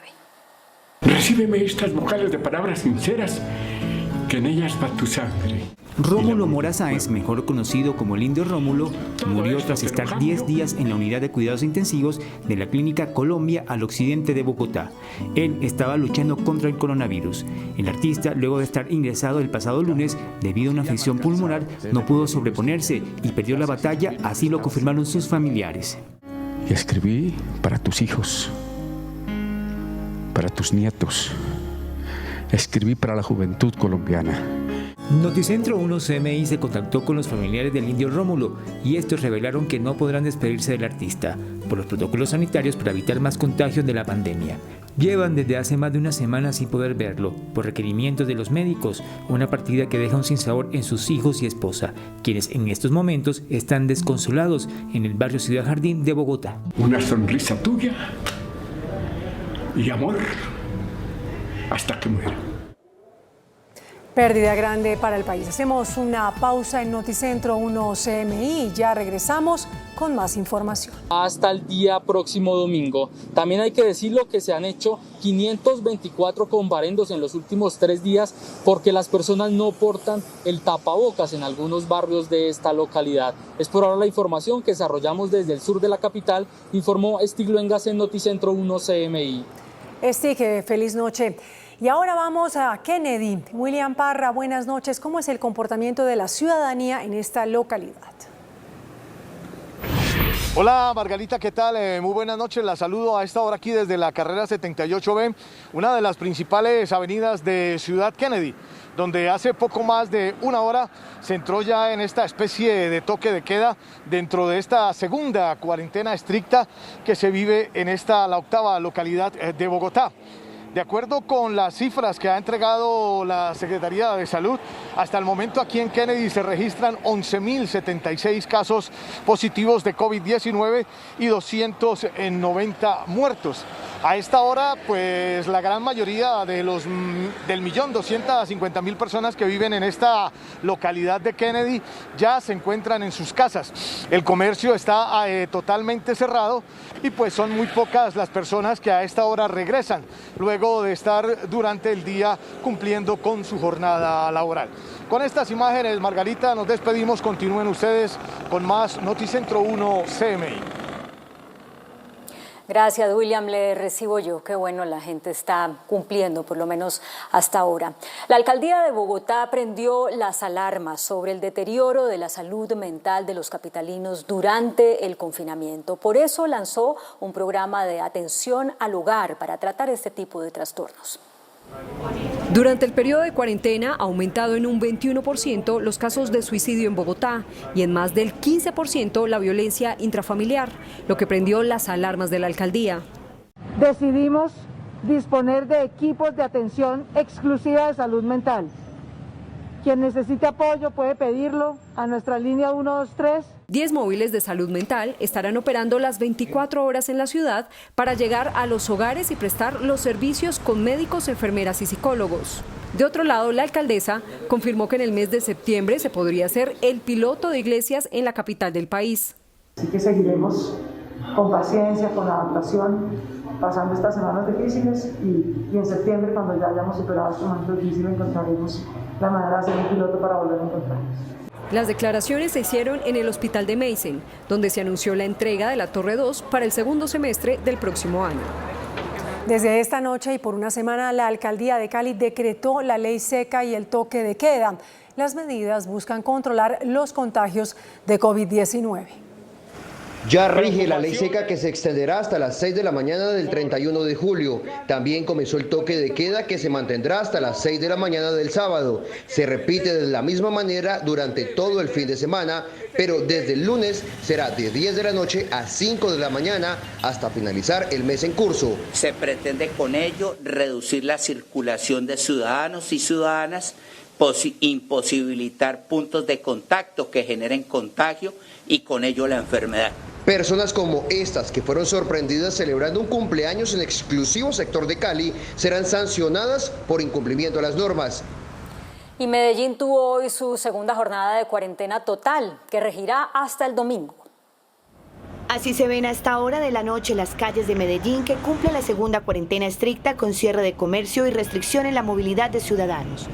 Recíbeme estas vocales de palabras sinceras, que en ellas va tu sangre. Rómulo Mora Sáenz, mejor conocido como el Indio Rómulo, murió tras estar 10 días en la unidad de cuidados intensivos de la Clínica Colombia al occidente de Bogotá. Él estaba luchando contra el coronavirus. El artista, luego de estar ingresado el pasado lunes debido a una afección pulmonar, no pudo sobreponerse y perdió la batalla, así lo confirmaron sus familiares. Escribí para tus hijos, para tus nietos. Escribí para la juventud colombiana. Noticentro 1 CMI se contactó con los familiares del Indio Rómulo y estos revelaron que no podrán despedirse del artista por los protocolos sanitarios para evitar más contagios de la pandemia. Llevan desde hace más de una semana sin poder verlo, por requerimientos de los médicos, una partida que deja un sinsabor en sus hijos y esposa, quienes en estos momentos están desconsolados en el barrio Ciudad Jardín de Bogotá. Una sonrisa tuya y amor hasta que muera. Pérdida grande para el país. Hacemos una pausa en Noticentro 1 CMI y ya regresamos con más información. Hasta el día próximo domingo. También hay que decirlo que se han hecho 524 comparendos en los últimos 3 días porque las personas no portan el tapabocas en algunos barrios de esta localidad. Es por ahora la información que desarrollamos desde el sur de la capital, informó Estiglo Engas en Noticentro 1 CMI. Estique, feliz noche. Y ahora vamos a Kennedy. William Parra, buenas noches. ¿Cómo es el comportamiento de la ciudadanía en esta localidad? Hola Margarita, ¿qué tal? Muy buenas noches, la saludo a esta hora aquí desde la carrera 78B, una de las principales avenidas de Ciudad Kennedy, donde hace poco más de una hora se entró ya en esta especie de toque de queda dentro de esta segunda cuarentena estricta que se vive en la octava localidad de Bogotá. De acuerdo con las cifras que ha entregado la Secretaría de Salud, hasta el momento aquí en Kennedy se registran 11.076 casos positivos de COVID-19 y 290 muertos. A esta hora, pues la gran mayoría del 1.250.000 personas que viven en esta localidad de Kennedy ya se encuentran en sus casas. El comercio está totalmente cerrado y pues son muy pocas las personas que a esta hora regresan, luego de estar durante el día cumpliendo con su jornada laboral. Con estas imágenes, Margarita, nos despedimos. Continúen ustedes con más Noticentro 1 CMI. Gracias, William, le recibo yo. Qué bueno, la gente está cumpliendo, por lo menos hasta ahora. La alcaldía de Bogotá prendió las alarmas sobre el deterioro de la salud mental de los capitalinos durante el confinamiento. Por eso lanzó un programa de atención al hogar para tratar este tipo de trastornos. Durante el periodo de cuarentena ha aumentado en un 21% los casos de suicidio en Bogotá y en más del 15% la violencia intrafamiliar, lo que prendió las alarmas de la alcaldía. Decidimos disponer de equipos de atención exclusiva de salud mental. Quien necesite apoyo puede pedirlo a nuestra línea 123. 10 móviles de salud mental estarán operando las 24 horas en la ciudad para llegar a los hogares y prestar los servicios con médicos, enfermeras y psicólogos. De otro lado, la alcaldesa confirmó que en el mes de septiembre se podría hacer el piloto de iglesias en la capital del país. Así que seguiremos con paciencia, con adaptación, pasando estas semanas difíciles y en septiembre, cuando ya hayamos superado este momento difícil, encontraremos la manera de hacer un piloto para volver a encontrarnos. Las declaraciones se hicieron en el hospital de Meissen, donde se anunció la entrega de la Torre 2 para el segundo semestre del próximo año. Desde esta noche y por una semana, la alcaldía de Cali decretó la ley seca y el toque de queda. Las medidas buscan controlar los contagios de COVID-19. Ya rige la ley seca que se extenderá hasta las 6 de la mañana del 31 de julio. También comenzó el toque de queda que se mantendrá hasta las 6 de la mañana del sábado. Se repite de la misma manera durante todo el fin de semana, pero desde el lunes será de 10 de la noche a 5 de la mañana hasta finalizar el mes en curso. Se pretende con ello reducir la circulación de ciudadanos y ciudadanas, imposibilitar puntos de contacto que generen contagio y con ello la enfermedad. Personas como estas que fueron sorprendidas celebrando un cumpleaños en exclusivo sector de Cali serán sancionadas por incumplimiento a las normas. Y Medellín tuvo hoy su segunda jornada de cuarentena total, que regirá hasta el domingo. Así se ven a esta hora de la noche las calles de Medellín, que cumple la segunda cuarentena estricta con cierre de comercio y restricción en la movilidad de ciudadanos.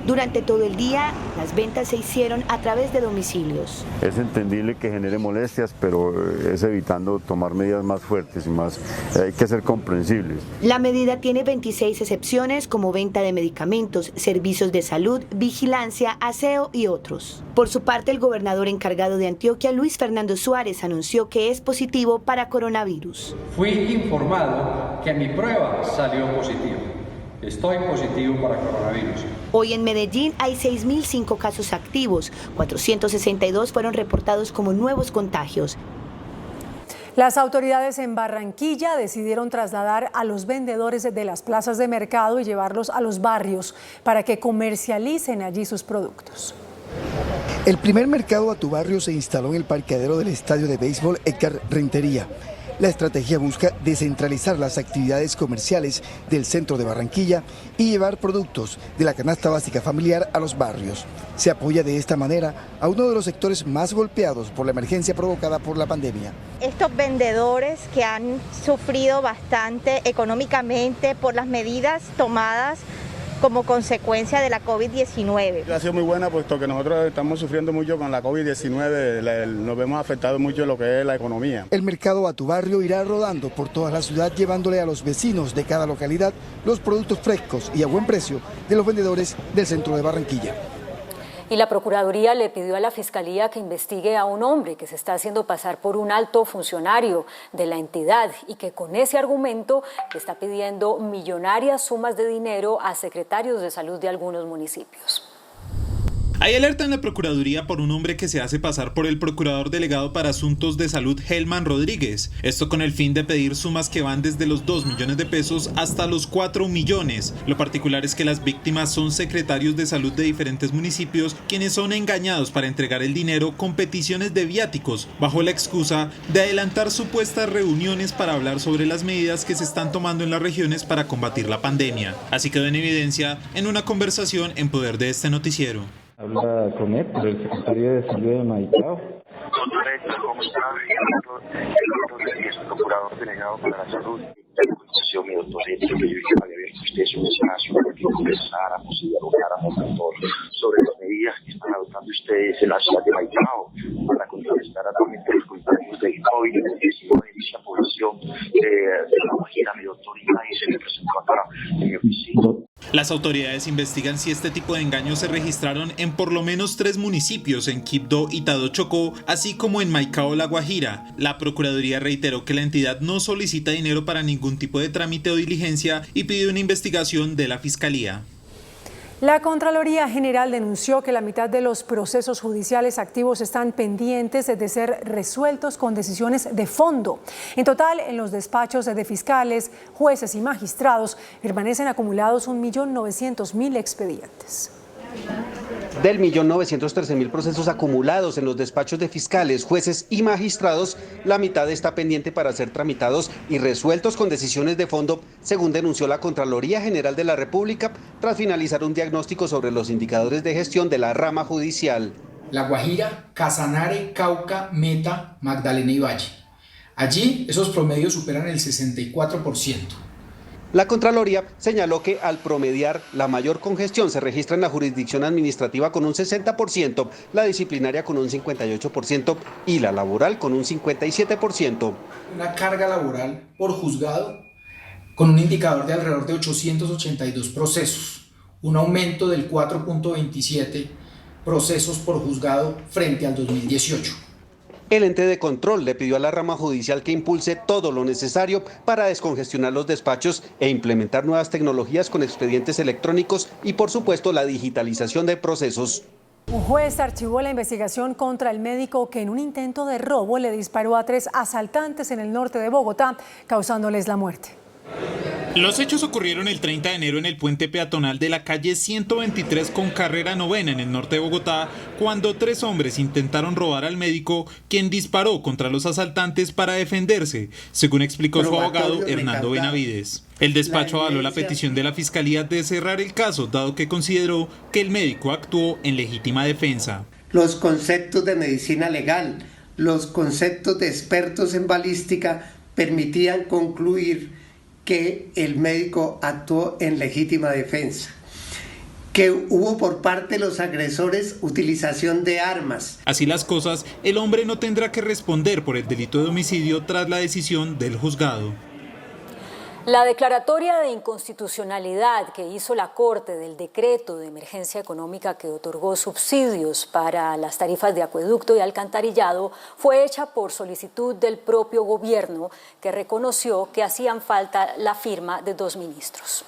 Durante todo el día, las ventas se hicieron a través de domicilios. Es entendible que genere molestias, pero es evitando tomar medidas más fuertes y más, hay que ser comprensibles. La medida tiene 26 excepciones, como venta de medicamentos, servicios de salud, vigilancia, aseo y otros. Por su parte, el gobernador encargado de Antioquia, Luis Fernando Suárez, anunció que es positivo para coronavirus. Fui informado que mi prueba salió positiva. Estoy positivo para coronavirus. Hoy en Medellín hay 6.005 casos activos, 462 fueron reportados como nuevos contagios. Las autoridades en Barranquilla decidieron trasladar a los vendedores de las plazas de mercado y llevarlos a los barrios para que comercialicen allí sus productos. El primer mercado a tu barrio se instaló en el parqueadero del estadio de béisbol Edgar Rentería. La estrategia busca descentralizar las actividades comerciales del centro de Barranquilla y llevar productos de la canasta básica familiar a los barrios. Se apoya de esta manera a uno de los sectores más golpeados por la emergencia provocada por la pandemia. Estos vendedores que han sufrido bastante económicamente por las medidas tomadas como consecuencia de la COVID-19. Ha sido muy buena puesto que nosotros estamos sufriendo mucho con la COVID-19, nos vemos afectados mucho en lo que es la economía. El mercado A Tu Barrio irá rodando por toda la ciudad llevándole a los vecinos de cada localidad los productos frescos y a buen precio de los vendedores del centro de Barranquilla. Y la Procuraduría le pidió a la Fiscalía que investigue a un hombre que se está haciendo pasar por un alto funcionario de la entidad y que con ese argumento le está pidiendo millonarias sumas de dinero a secretarios de salud de algunos municipios. Hay alerta en la Procuraduría por un hombre que se hace pasar por el Procurador Delegado para Asuntos de Salud, Helman Rodríguez. Esto con el fin de pedir sumas que van desde los 2 millones de pesos hasta los 4 millones. Lo particular es que las víctimas son secretarios de salud de diferentes municipios quienes son engañados para entregar el dinero con peticiones de viáticos bajo la excusa de adelantar supuestas reuniones para hablar sobre las medidas que se están tomando en las regiones para combatir la pandemia. Así quedó en evidencia en una conversación en Poder de este noticiero. Habla con él, el secretario de Salud de Maicao. Doctor Héctor, ¿cómo está? El procurador delegado para la salud. Mi doctor Héctor, que yo había abierto usted un espacio para que conversáramos y dialogáramos, doctor, sobre las medidas que están adoptando ustedes en la ciudad de Maicao para contrarrestar actualmente los contagios de COVID-19 en esa población de La Guajira, mi doctor, y nadie se le presentó acá en mi oficina. Las autoridades investigan si este tipo de engaños se registraron en por lo menos 3 municipios, en Quibdó y Tado Chocó, así como en Maicao, La Guajira. La Procuraduría reiteró que la entidad no solicita dinero para ningún tipo de trámite o diligencia y pidió una investigación de la Fiscalía. La Contraloría General denunció que la mitad de los procesos judiciales activos están pendientes de ser resueltos con decisiones de fondo. En total, en los despachos de fiscales, jueces y magistrados permanecen acumulados 1.900.000 expedientes. Del 1.913.000 procesos acumulados en los despachos de fiscales, jueces y magistrados, la mitad está pendiente para ser tramitados y resueltos con decisiones de fondo, según denunció la Contraloría General de la República, tras finalizar un diagnóstico sobre los indicadores de gestión de la rama judicial. La Guajira, Casanare, Cauca, Meta, Magdalena y Valle. Allí esos promedios superan el 64%. La Contraloría señaló que al promediar la mayor congestión se registra en la jurisdicción administrativa con un 60%, la disciplinaria con un 58% y la laboral con un 57%. Una carga laboral por juzgado con un indicador de alrededor de 882 procesos, un aumento del 4.27 procesos por juzgado frente al 2018. El ente de control le pidió a la rama judicial que impulse todo lo necesario para descongestionar los despachos e implementar nuevas tecnologías con expedientes electrónicos y, por supuesto, la digitalización de procesos. Un juez archivó la investigación contra el médico que en un intento de robo le disparó a 3 asaltantes en el norte de Bogotá, causándoles la muerte. Los hechos ocurrieron el 30 de enero en el puente peatonal de la calle 123 con carrera 9 en el norte de Bogotá, cuando 3 hombres intentaron robar al médico, quien disparó contra los asaltantes para defenderse, según explicó su abogado Hernando Benavides. El despacho avaló la petición de la Fiscalía de cerrar el caso, dado que consideró que el médico actuó en legítima defensa. Los conceptos de medicina legal, los conceptos de expertos en balística permitían concluir que el médico actuó en legítima defensa, que hubo por parte de los agresores utilización de armas. Así las cosas, el hombre no tendrá que responder por el delito de homicidio tras la decisión del juzgado. La declaratoria de inconstitucionalidad que hizo la Corte del decreto de emergencia económica que otorgó subsidios para las tarifas de acueducto y alcantarillado fue hecha por solicitud del propio gobierno, que reconoció que hacían falta la firma de 2 ministros.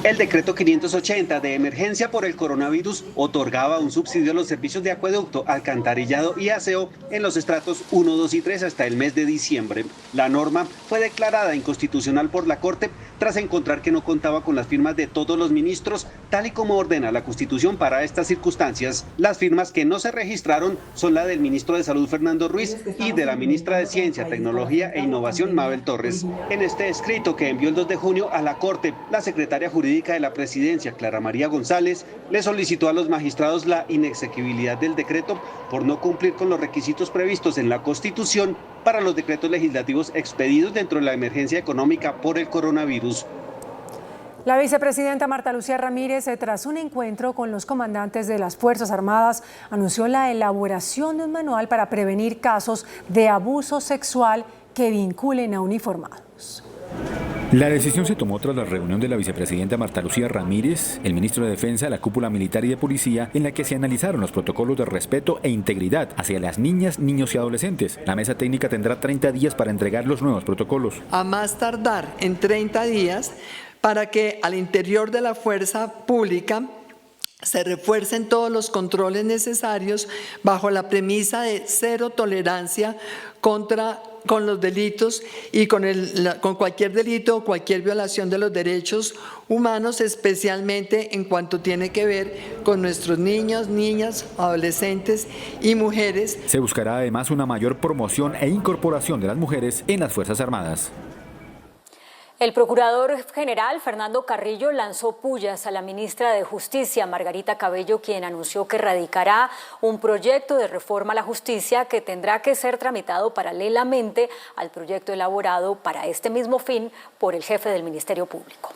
El decreto 580 de emergencia por el coronavirus otorgaba un subsidio a los servicios de acueducto, alcantarillado y aseo en los estratos 1, 2 y 3 hasta el mes de diciembre. La norma fue declarada inconstitucional por la Corte tras encontrar que no contaba con las firmas de todos los ministros, tal y como ordena la Constitución para estas circunstancias. Las firmas que no se registraron son la del ministro de Salud Fernando Ruiz y de la ministra de Ciencia, Tecnología e Innovación Mabel Torres. En este escrito que envió el 2 de junio a la Corte, la secretaria jurídica de la Presidencia, Clara María González, le solicitó a los magistrados la inexequibilidad del decreto por no cumplir con los requisitos previstos en la Constitución para los decretos legislativos expedidos dentro de la emergencia económica por el coronavirus. La vicepresidenta Marta Lucía Ramírez, tras un encuentro con los comandantes de las Fuerzas Armadas, anunció la elaboración de un manual para prevenir casos de abuso sexual que vinculen a uniformados. La decisión se tomó tras la reunión de la vicepresidenta Marta Lucía Ramírez, el ministro de Defensa, la cúpula militar y de policía, en la que se analizaron los protocolos de respeto e integridad hacia las niñas, niños y adolescentes. La mesa técnica tendrá 30 días para entregar los nuevos protocolos. A más tardar en 30 días, para que al interior de la fuerza pública se refuercen todos los controles necesarios bajo la premisa de cero tolerancia con los delitos y con cualquier delito o cualquier violación de los derechos humanos, especialmente en cuanto tiene que ver con nuestros niños, niñas, adolescentes y mujeres. Se buscará además una mayor promoción e incorporación de las mujeres en las Fuerzas Armadas. El procurador general Fernando Carrillo lanzó pullas a la ministra de Justicia, Margarita Cabello, quien anunció que radicará un proyecto de reforma a la justicia que tendrá que ser tramitado paralelamente al proyecto elaborado para este mismo fin por el jefe del Ministerio Público.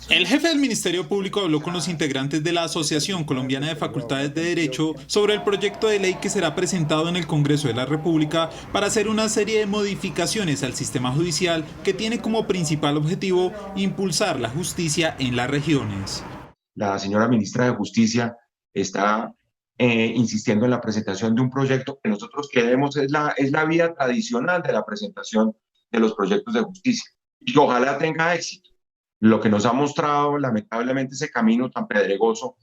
El jefe del Ministerio Público habló con los integrantes de la Asociación Colombiana de Facultades de Derecho sobre el proyecto de ley que será presentado en el Congreso de la República para hacer una serie de modificaciones al sistema judicial que tiene como principal objetivo impulsar la justicia en las regiones. La señora ministra de Justicia está insistiendo en la presentación de un proyecto que nosotros queremos es la vía tradicional de la presentación de los proyectos de justicia y que ojalá tenga éxito. Lo que nos ha mostrado, lamentablemente, ese camino tan pedregoso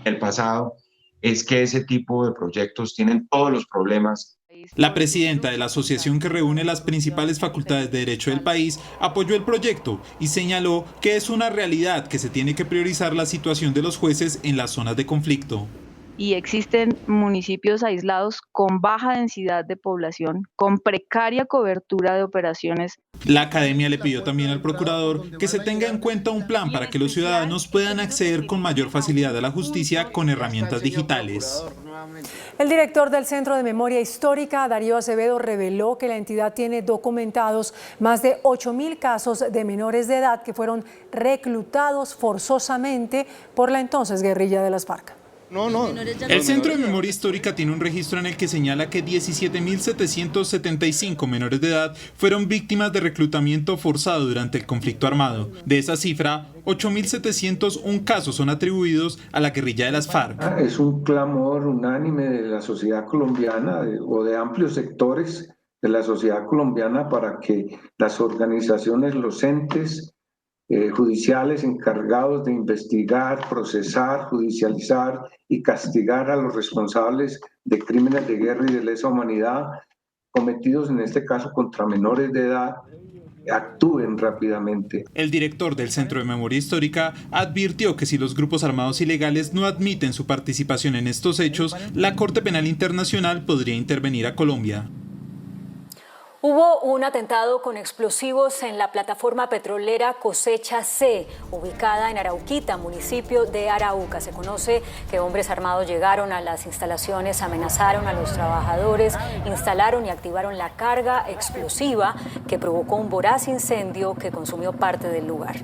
en el pasado es que ese tipo de proyectos tienen todos los problemas. La presidenta de la asociación que reúne las principales facultades de derecho del país apoyó el proyecto y señaló que es una realidad que se tiene que priorizar la situación de los jueces en las zonas de conflicto. Y existen municipios aislados con baja densidad de población, con precaria cobertura de operaciones. La academia le pidió también al procurador que se tenga en cuenta un plan para que los ciudadanos puedan acceder con mayor facilidad a la justicia con herramientas digitales. El director del Centro de Memoria Histórica, Darío Acevedo, reveló que la entidad tiene documentados más de 8.000 casos de menores de edad que fueron reclutados forzosamente por la entonces guerrilla de las FARC. El Centro de Memoria Histórica tiene un registro en el que señala que 17.775 menores de edad fueron víctimas de reclutamiento forzado durante el conflicto armado. De esa cifra, 8.701 casos son atribuidos a la guerrilla de las FARC. Es un clamor unánime de la sociedad colombiana o de amplios sectores de la sociedad colombiana para que las organizaciones, los entes judiciales encargados de investigar, procesar, judicializar y castigar a los responsables de crímenes de guerra y de lesa humanidad cometidos en este caso contra menores de edad actúen rápidamente. El director del Centro de Memoria Histórica advirtió que si los grupos armados ilegales no admiten su participación en estos hechos, la Corte Penal Internacional podría intervenir a Colombia. Hubo un atentado con explosivos en la plataforma petrolera Cosecha C, ubicada en Arauquita, municipio de Arauca. Se conoce que hombres armados llegaron a las instalaciones, amenazaron a los trabajadores, instalaron y activaron la carga explosiva que provocó un voraz incendio que consumió parte del lugar.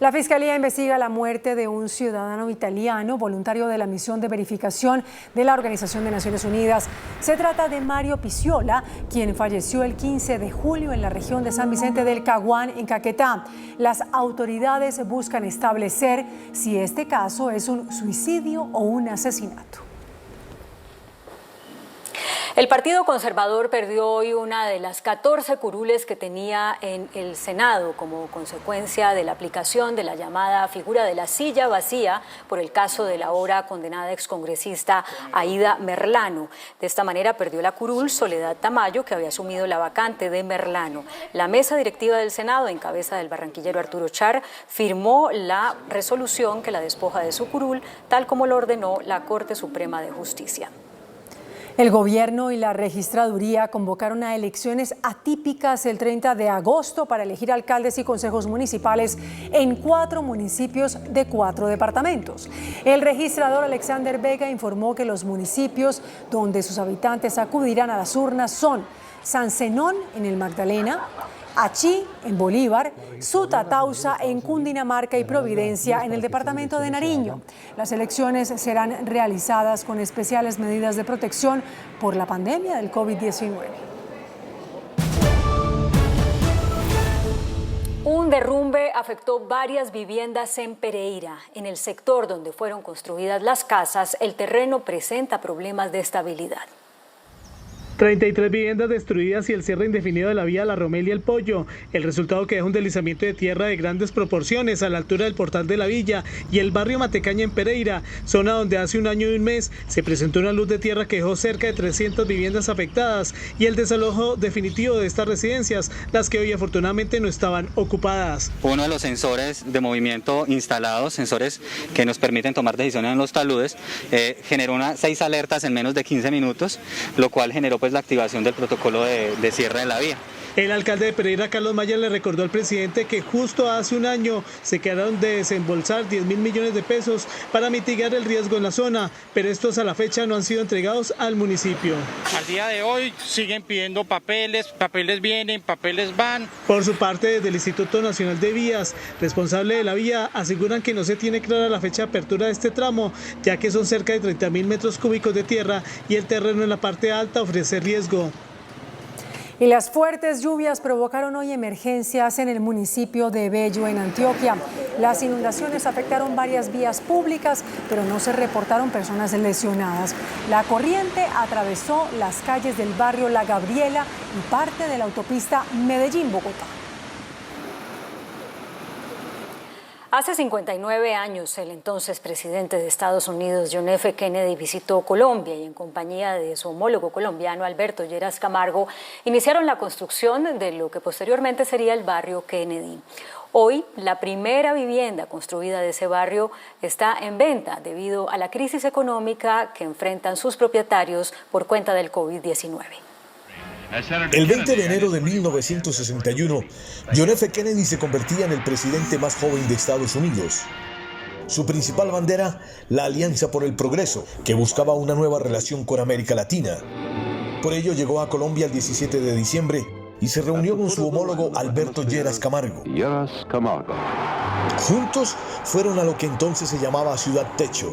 La Fiscalía investiga la muerte de un ciudadano italiano voluntario de la misión de verificación de la Organización de Naciones Unidas. Se trata de Mario Picciola, quien falleció el 15 de julio en la región de San Vicente del Caguán, en Caquetá. Las autoridades buscan establecer si este caso es un suicidio o un asesinato. El Partido Conservador perdió hoy una de las 14 curules que tenía en el Senado como consecuencia de la aplicación de la llamada figura de la silla vacía por el caso de la ahora condenada excongresista Aida Merlano. De esta manera perdió la curul Soledad Tamayo, que había asumido la vacante de Merlano. La mesa directiva del Senado, en cabeza del barranquillero Arturo Char, firmó la resolución que la despoja de su curul, tal como lo ordenó la Corte Suprema de Justicia. El gobierno y la registraduría convocaron a elecciones atípicas el 30 de agosto para elegir alcaldes y consejos municipales en 4 municipios de 4 departamentos. El registrador Alexander Vega informó que los municipios donde sus habitantes acudirán a las urnas son San Zenón en el Magdalena, Achí, en Bolívar, Sutatausa, en Cundinamarca y Providencia, en el departamento de Nariño. Las elecciones serán realizadas con especiales medidas de protección por la pandemia del COVID-19. Un derrumbe afectó varias viviendas en Pereira. En el sector donde fueron construidas las casas, el terreno presenta problemas de estabilidad. 33 viviendas destruidas y el cierre indefinido de la vía La Romelia El Pollo. El resultado que deja un deslizamiento de tierra de grandes proporciones a la altura del portal de la villa y el barrio Matecaña en Pereira, zona donde hace un año y un mes se presentó una luz de tierra que dejó cerca de 300 viviendas afectadas y el desalojo definitivo de estas residencias, las que hoy afortunadamente no estaban ocupadas. Uno de los sensores de movimiento instalados, sensores que nos permiten tomar decisiones en los taludes, generó 6 alertas en menos de 15 minutos, lo cual generó la activación del protocolo de cierre de la vía. El alcalde de Pereira, Carlos Maya, le recordó al presidente que justo hace un año se quedaron de desembolsar 10.000 millones de pesos para mitigar el riesgo en la zona, pero estos a la fecha no han sido entregados al municipio. Al día de hoy siguen pidiendo papeles vienen, papeles van. Por su parte, desde el Instituto Nacional de Vías, responsable de la vía, aseguran que no se tiene clara la fecha de apertura de este tramo, ya que son cerca de 30.000 metros cúbicos de tierra y el terreno en la parte alta ofrece riesgo. Y las fuertes lluvias provocaron hoy emergencias en el municipio de Bello, en Antioquia. Las inundaciones afectaron varias vías públicas, pero no se reportaron personas lesionadas. La corriente atravesó las calles del barrio La Gabriela y parte de la autopista Medellín-Bogotá. Hace 59 años, el entonces presidente de Estados Unidos, John F. Kennedy, visitó Colombia y en compañía de su homólogo colombiano, Alberto Lleras Camargo, iniciaron la construcción de lo que posteriormente sería el barrio Kennedy. Hoy, la primera vivienda construida de ese barrio está en venta debido a la crisis económica que enfrentan sus propietarios por cuenta del COVID-19. El 20 de enero de 1961, John F. Kennedy se convertía en el presidente más joven de Estados Unidos. Su principal bandera, la Alianza por el Progreso, que buscaba una nueva relación con América Latina. Por ello llegó a Colombia el 17 de diciembre y se reunió con su homólogo Alberto Lleras Camargo. Juntos fueron a lo que entonces se llamaba Ciudad Techo.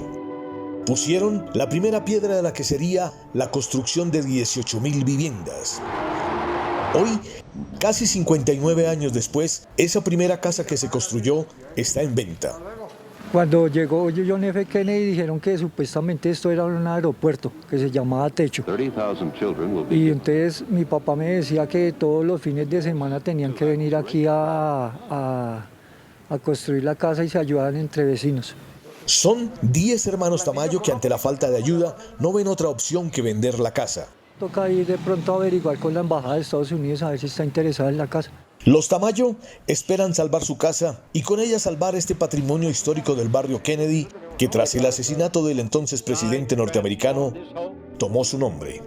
Pusieron la primera piedra de la que sería la construcción de 18.000 viviendas. Hoy, casi 59 años después, esa primera casa que se construyó está en venta. Cuando llegó John F. Kennedy dijeron que supuestamente esto era un aeropuerto que se llamaba Techo. Y entonces mi papá me decía que todos los fines de semana tenían que venir aquí a construir la casa y se ayudaban entre vecinos. Son 10 hermanos Tamayo que ante la falta de ayuda no ven otra opción que vender la casa. Toca ir de pronto a averiguar con la embajada de Estados Unidos a ver si está interesada en la casa. Los Tamayo esperan salvar su casa y con ella salvar este patrimonio histórico del barrio Kennedy, que tras el asesinato del entonces presidente norteamericano tomó su nombre.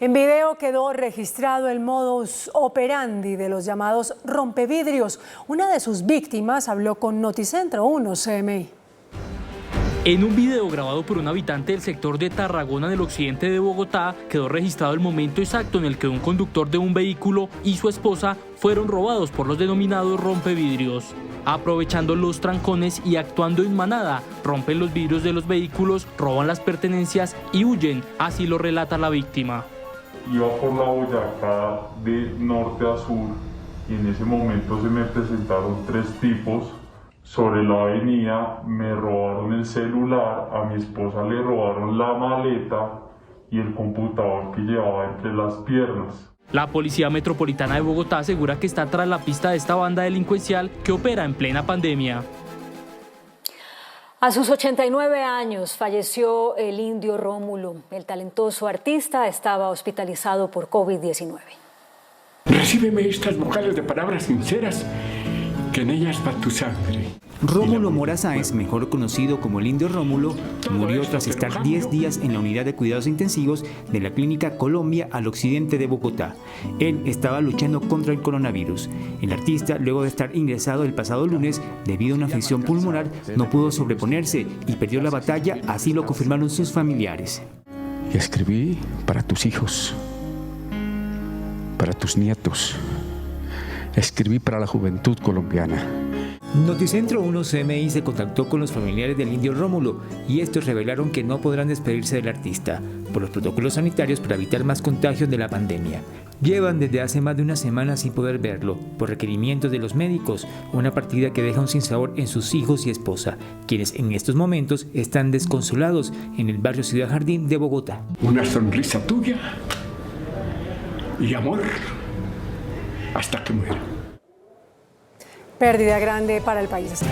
En video quedó registrado el modus operandi de los llamados rompevidrios. Una de sus víctimas habló con Noticentro 1 CMI. En un video grabado por un habitante del sector de Tarragona del occidente de Bogotá, quedó registrado el momento exacto en el que un conductor de un vehículo y su esposa fueron robados por los denominados rompevidrios. Aprovechando los trancones y actuando en manada, rompen los vidrios de los vehículos, roban las pertenencias y huyen, así lo relata la víctima. Iba por la Boyacá de norte a sur y en ese momento se me presentaron 3 tipos sobre la avenida, me robaron el celular, a mi esposa le robaron la maleta y el computador que llevaba entre las piernas. La Policía Metropolitana de Bogotá asegura que está tras la pista de esta banda delincuencial que opera en plena pandemia. A sus 89 años falleció el indio Rómulo. El talentoso artista estaba hospitalizado por COVID-19. Recíbeme estas vocales de palabras sinceras, que en ellas va tu sangre. Rómulo Mora Sáenz, mejor conocido como el Indio Rómulo, murió tras estar 10 días en la unidad de cuidados intensivos de la Clínica Colombia al occidente de Bogotá. Él estaba luchando contra el coronavirus. El artista, luego de estar ingresado el pasado lunes debido a una afección pulmonar, no pudo sobreponerse y perdió la batalla, así lo confirmaron sus familiares. Y escribí para tus hijos, para tus nietos. Escribí para la juventud colombiana. Noticentro 1 CMI se contactó con los familiares del indio Rómulo y estos revelaron que no podrán despedirse del artista por los protocolos sanitarios para evitar más contagios de la pandemia. Llevan desde hace más de una semana sin poder verlo, por requerimientos de los médicos, una partida que deja un sinsabor en sus hijos y esposa, quienes en estos momentos están desconsolados en el barrio Ciudad Jardín de Bogotá. Una sonrisa tuya y amor hasta que muera. Pérdida grande para el país.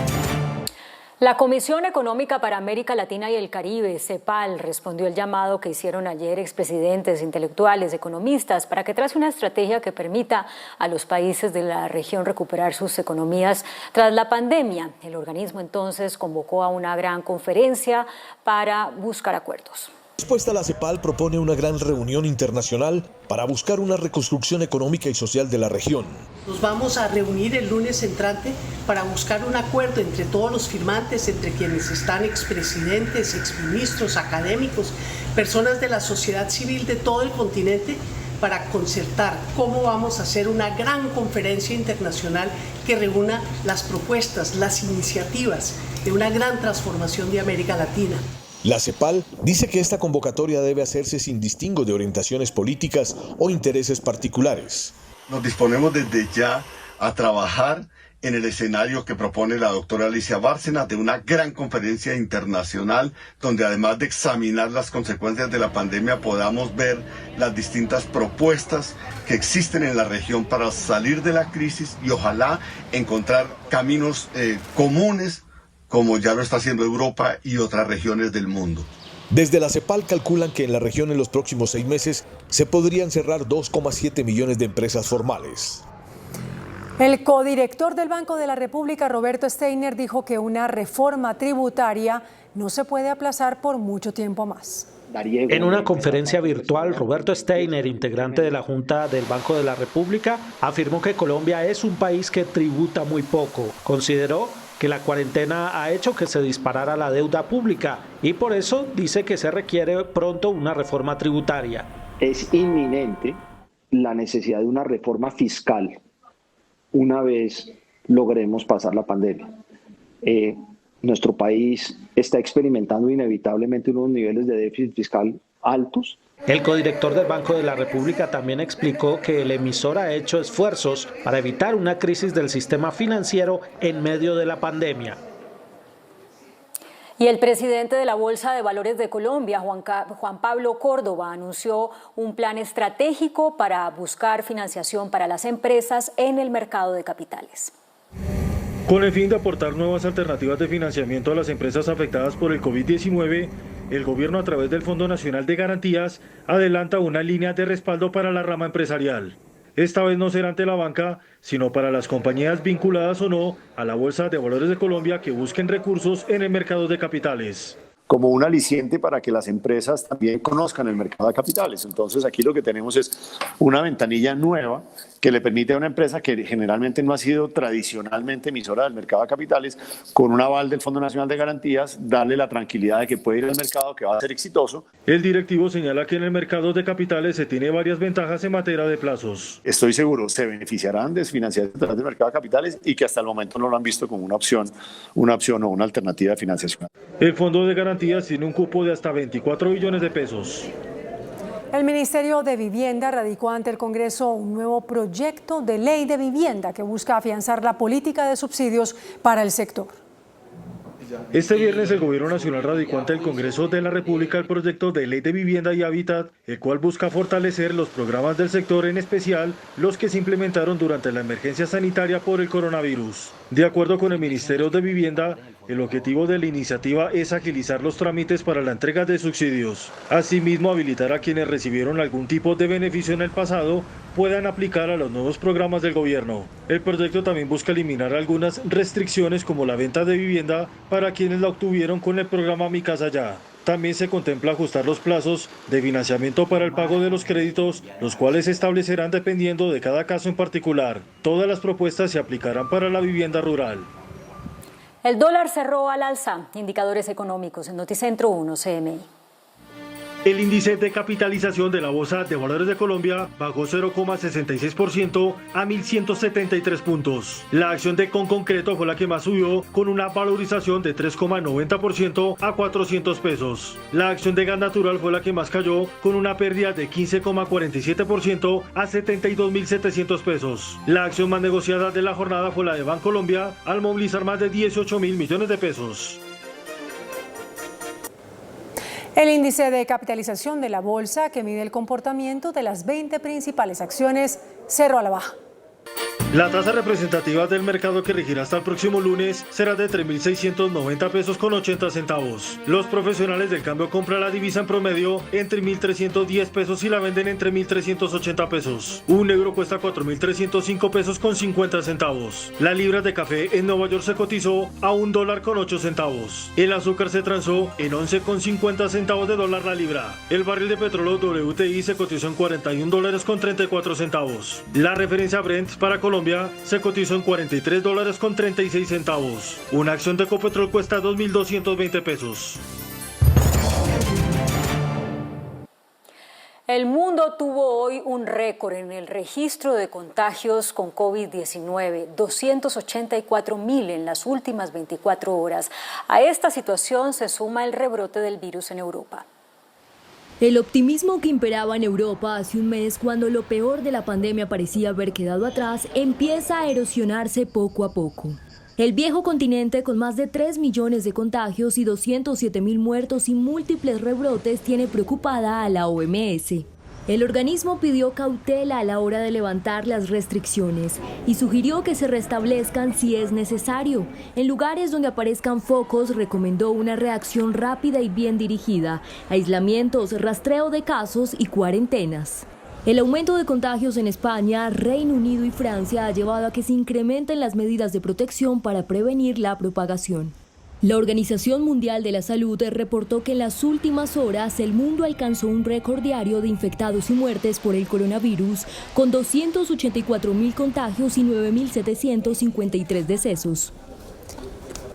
La Comisión Económica para América Latina y el Caribe, CEPAL, respondió el llamado que hicieron ayer expresidentes, intelectuales, economistas, para que trace una estrategia que permita a los países de la región recuperar sus economías tras la pandemia. El organismo entonces convocó a una gran conferencia para buscar acuerdos. En respuesta, la CEPAL propone una gran reunión internacional para buscar una reconstrucción económica y social de la región. Nos vamos a reunir el lunes entrante para buscar un acuerdo entre todos los firmantes, entre quienes están expresidentes, exministros, académicos, personas de la sociedad civil de todo el continente, para concertar cómo vamos a hacer una gran conferencia internacional que reúna las propuestas, las iniciativas de una gran transformación de América Latina. La CEPAL dice que esta convocatoria debe hacerse sin distingo de orientaciones políticas o intereses particulares. Nos disponemos desde ya a trabajar en el escenario que propone la doctora Alicia Bárcena de una gran conferencia internacional donde, además de examinar las consecuencias de la pandemia, podamos ver las distintas propuestas que existen en la región para salir de la crisis y ojalá encontrar caminos comunes, como ya lo está haciendo Europa y otras regiones del mundo. Desde la CEPAL calculan que en la región en los próximos 6 meses se podrían cerrar 2,7 millones de empresas formales. El codirector del Banco de la República, Roberto Steiner, dijo que una reforma tributaria no se puede aplazar por mucho tiempo más. En una conferencia virtual, Roberto Steiner, integrante de la Junta del Banco de la República, afirmó que Colombia es un país que tributa muy poco. Consideró que la cuarentena ha hecho que se disparara la deuda pública y por eso dice que se requiere pronto una reforma tributaria. Es inminente la necesidad de una reforma fiscal una vez logremos pasar la pandemia. Nuestro país está experimentando inevitablemente unos niveles de déficit fiscal altos. El codirector del Banco de la República también explicó que el emisor ha hecho esfuerzos para evitar una crisis del sistema financiero en medio de la pandemia. Y el presidente de la Bolsa de Valores de Colombia, Juan Pablo Córdoba, anunció un plan estratégico para buscar financiación para las empresas en el mercado de capitales. Con el fin de aportar nuevas alternativas de financiamiento a las empresas afectadas por el COVID-19, el gobierno, a través del Fondo Nacional de Garantías, adelanta una línea de respaldo para la rama empresarial. Esta vez no será ante la banca, sino para las compañías vinculadas o no a la Bolsa de Valores de Colombia que busquen recursos en el mercado de capitales. Como un aliciente para que las empresas también conozcan el mercado de capitales. Entonces aquí lo que tenemos es una ventanilla nueva que le permite a una empresa que generalmente no ha sido tradicionalmente emisora del mercado de capitales, con un aval del Fondo Nacional de Garantías, darle la tranquilidad de que puede ir al mercado, que va a ser exitoso. El directivo señala que en el mercado de capitales se tiene varias ventajas en materia de plazos. Estoy seguro, se beneficiarán de financiación a través del mercado de capitales y que hasta el momento no lo han visto como una opción o una alternativa de financiación. El Fondo de Garantías tiene un cupo de hasta 24 billones de pesos. El Ministerio de Vivienda radicó ante el Congreso un nuevo proyecto de ley de vivienda que busca afianzar la política de subsidios para el sector. Este viernes el Gobierno Nacional radicó ante el Congreso de la República el proyecto de Ley de Vivienda y Hábitat, el cual busca fortalecer los programas del sector, en especial los que se implementaron durante la emergencia sanitaria por el coronavirus. De acuerdo con el Ministerio de Vivienda, el objetivo de la iniciativa es agilizar los trámites para la entrega de subsidios. Asimismo, habilitar a quienes recibieron algún tipo de beneficio en el pasado puedan aplicar a los nuevos programas del gobierno. El proyecto también busca eliminar algunas restricciones como la venta de vivienda para quienes la obtuvieron con el programa Mi Casa Ya. También se contempla ajustar los plazos de financiamiento para el pago de los créditos, los cuales se establecerán dependiendo de cada caso en particular. Todas las propuestas se aplicarán para la vivienda rural. El dólar cerró al alza. Indicadores económicos en Noticentro 1 CMI. El índice de capitalización de la Bolsa de Valores de Colombia bajó 0,66% a 1.173 puntos. La acción de Concreto fue la que más subió, con una valorización de 3,90% a 400 pesos. La acción de Gas Natural fue la que más cayó, con una pérdida de 15,47% a 72.700 pesos. La acción más negociada de la jornada fue la de Bancolombia, al movilizar más de 18.000 millones de pesos. El índice de capitalización de la bolsa, que mide el comportamiento de las 20 principales acciones, cerró a la baja. La tasa representativa del mercado que regirá hasta el próximo lunes será de 3.690 pesos con 80 centavos. Los profesionales del cambio compran la divisa en promedio entre 1.310 pesos y la venden entre 1.380 pesos. Un euro cuesta 4.305 pesos con 50 centavos. La libra de café en Nueva York se cotizó a $1 con 8 centavos. El azúcar se transó en 11 con 50 centavos de dólar la libra. El barril de petróleo WTI se cotizó en $41 con 34 centavos. La referencia Brent para Colombia se cotizó en $43 con 36 centavos. Una acción de Ecopetrol cuesta 2.220 pesos. El mundo tuvo hoy un récord en el registro de contagios con COVID-19, 284.000 en las últimas 24 horas. A esta situación se suma el rebrote del virus en Europa. El optimismo que imperaba en Europa hace un mes, cuando lo peor de la pandemia parecía haber quedado atrás, empieza a erosionarse poco a poco. El viejo continente, con más de 3 millones de contagios y 207.000 muertos y múltiples rebrotes, tiene preocupada a la OMS. El organismo pidió cautela a la hora de levantar las restricciones y sugirió que se restablezcan si es necesario. En lugares donde aparezcan focos, recomendó una reacción rápida y bien dirigida, aislamientos, rastreo de casos y cuarentenas. El aumento de contagios en España, Reino Unido y Francia ha llevado a que se incrementen las medidas de protección para prevenir la propagación. La Organización Mundial de la Salud reportó que en las últimas horas el mundo alcanzó un récord diario de infectados y muertes por el coronavirus, con 284.000 contagios y 9.753 decesos.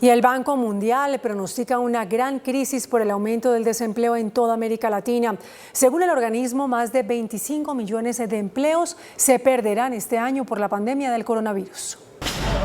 Y el Banco Mundial pronostica una gran crisis por el aumento del desempleo en toda América Latina. Según el organismo, más de 25 millones de empleos se perderán este año por la pandemia del coronavirus.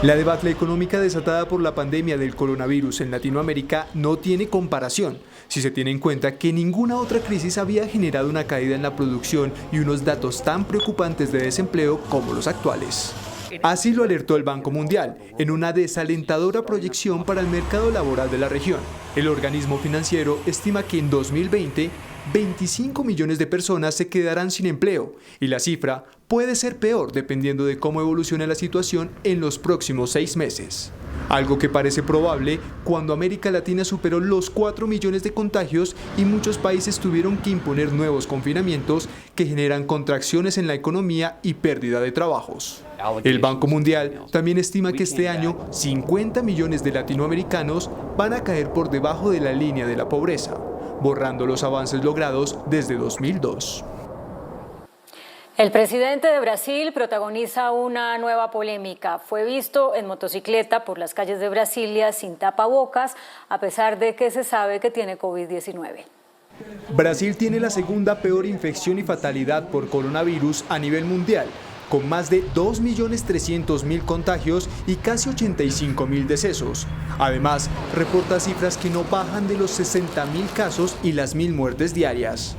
La debacle económica desatada por la pandemia del coronavirus en Latinoamérica no tiene comparación, si se tiene en cuenta que ninguna otra crisis había generado una caída en la producción y unos datos tan preocupantes de desempleo como los actuales. Así lo alertó el Banco Mundial, en una desalentadora proyección para el mercado laboral de la región. El organismo financiero estima que en 2020, 25 millones de personas se quedarán sin empleo, y la cifra puede ser peor dependiendo de cómo evolucione la situación en los próximos 6 meses. Algo que parece probable cuando América Latina superó los 4 millones de contagios y muchos países tuvieron que imponer nuevos confinamientos que generan contracciones en la economía y pérdida de trabajos. El Banco Mundial también estima que este año 50 millones de latinoamericanos van a caer por debajo de la línea de la pobreza, borrando los avances logrados desde 2002. El presidente de Brasil protagoniza una nueva polémica. Fue visto en motocicleta por las calles de Brasilia sin tapabocas, a pesar de que se sabe que tiene COVID-19. Brasil tiene la segunda peor infección y fatalidad por coronavirus a nivel mundial, con más de 2.300.000 contagios y casi 85.000 decesos. Además, reporta cifras que no bajan de los 60.000 casos y las 1.000 muertes diarias.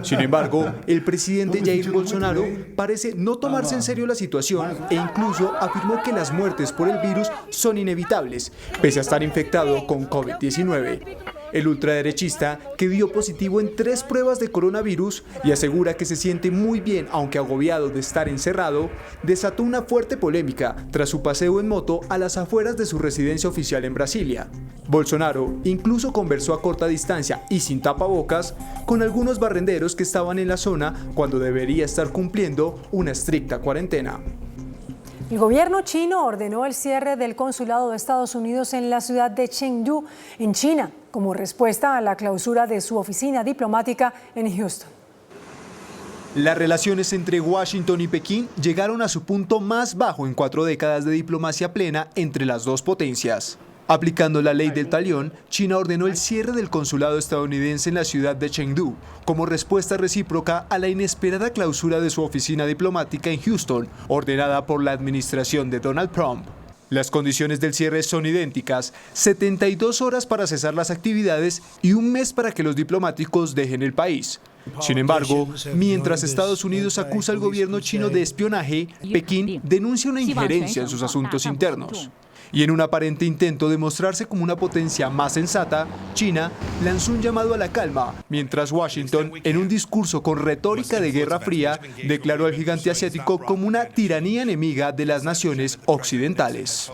Sin embargo, el presidente Jair Bolsonaro parece no tomarse en serio la situación e incluso afirmó que las muertes por el virus son inevitables, pese a estar infectado con COVID-19. El ultraderechista, que dio positivo en 3 pruebas de coronavirus y asegura que se siente muy bien aunque agobiado de estar encerrado, desató una fuerte polémica tras su paseo en moto a las afueras de su residencia oficial en Brasilia. Bolsonaro incluso conversó a corta distancia y sin tapabocas con algunos barrenderos que estaban en la zona cuando debería estar cumpliendo una estricta cuarentena. El gobierno chino ordenó el cierre del consulado de Estados Unidos en la ciudad de Chengdu, en China, como respuesta a la clausura de su oficina diplomática en Houston. Las relaciones entre Washington y Pekín llegaron a su punto más bajo en 4 décadas de diplomacia plena entre las dos potencias. Aplicando la ley del talión, China ordenó el cierre del consulado estadounidense en la ciudad de Chengdu, como respuesta recíproca a la inesperada clausura de su oficina diplomática en Houston, ordenada por la administración de Donald Trump. Las condiciones del cierre son idénticas: 72 horas para cesar las actividades y un mes para que los diplomáticos dejen el país. Sin embargo, mientras Estados Unidos acusa al gobierno chino de espionaje, Pekín denuncia una injerencia en sus asuntos internos. Y en un aparente intento de mostrarse como una potencia más sensata, China lanzó un llamado a la calma, mientras Washington, en un discurso con retórica de Guerra Fría, declaró al gigante asiático como una tiranía enemiga de las naciones occidentales.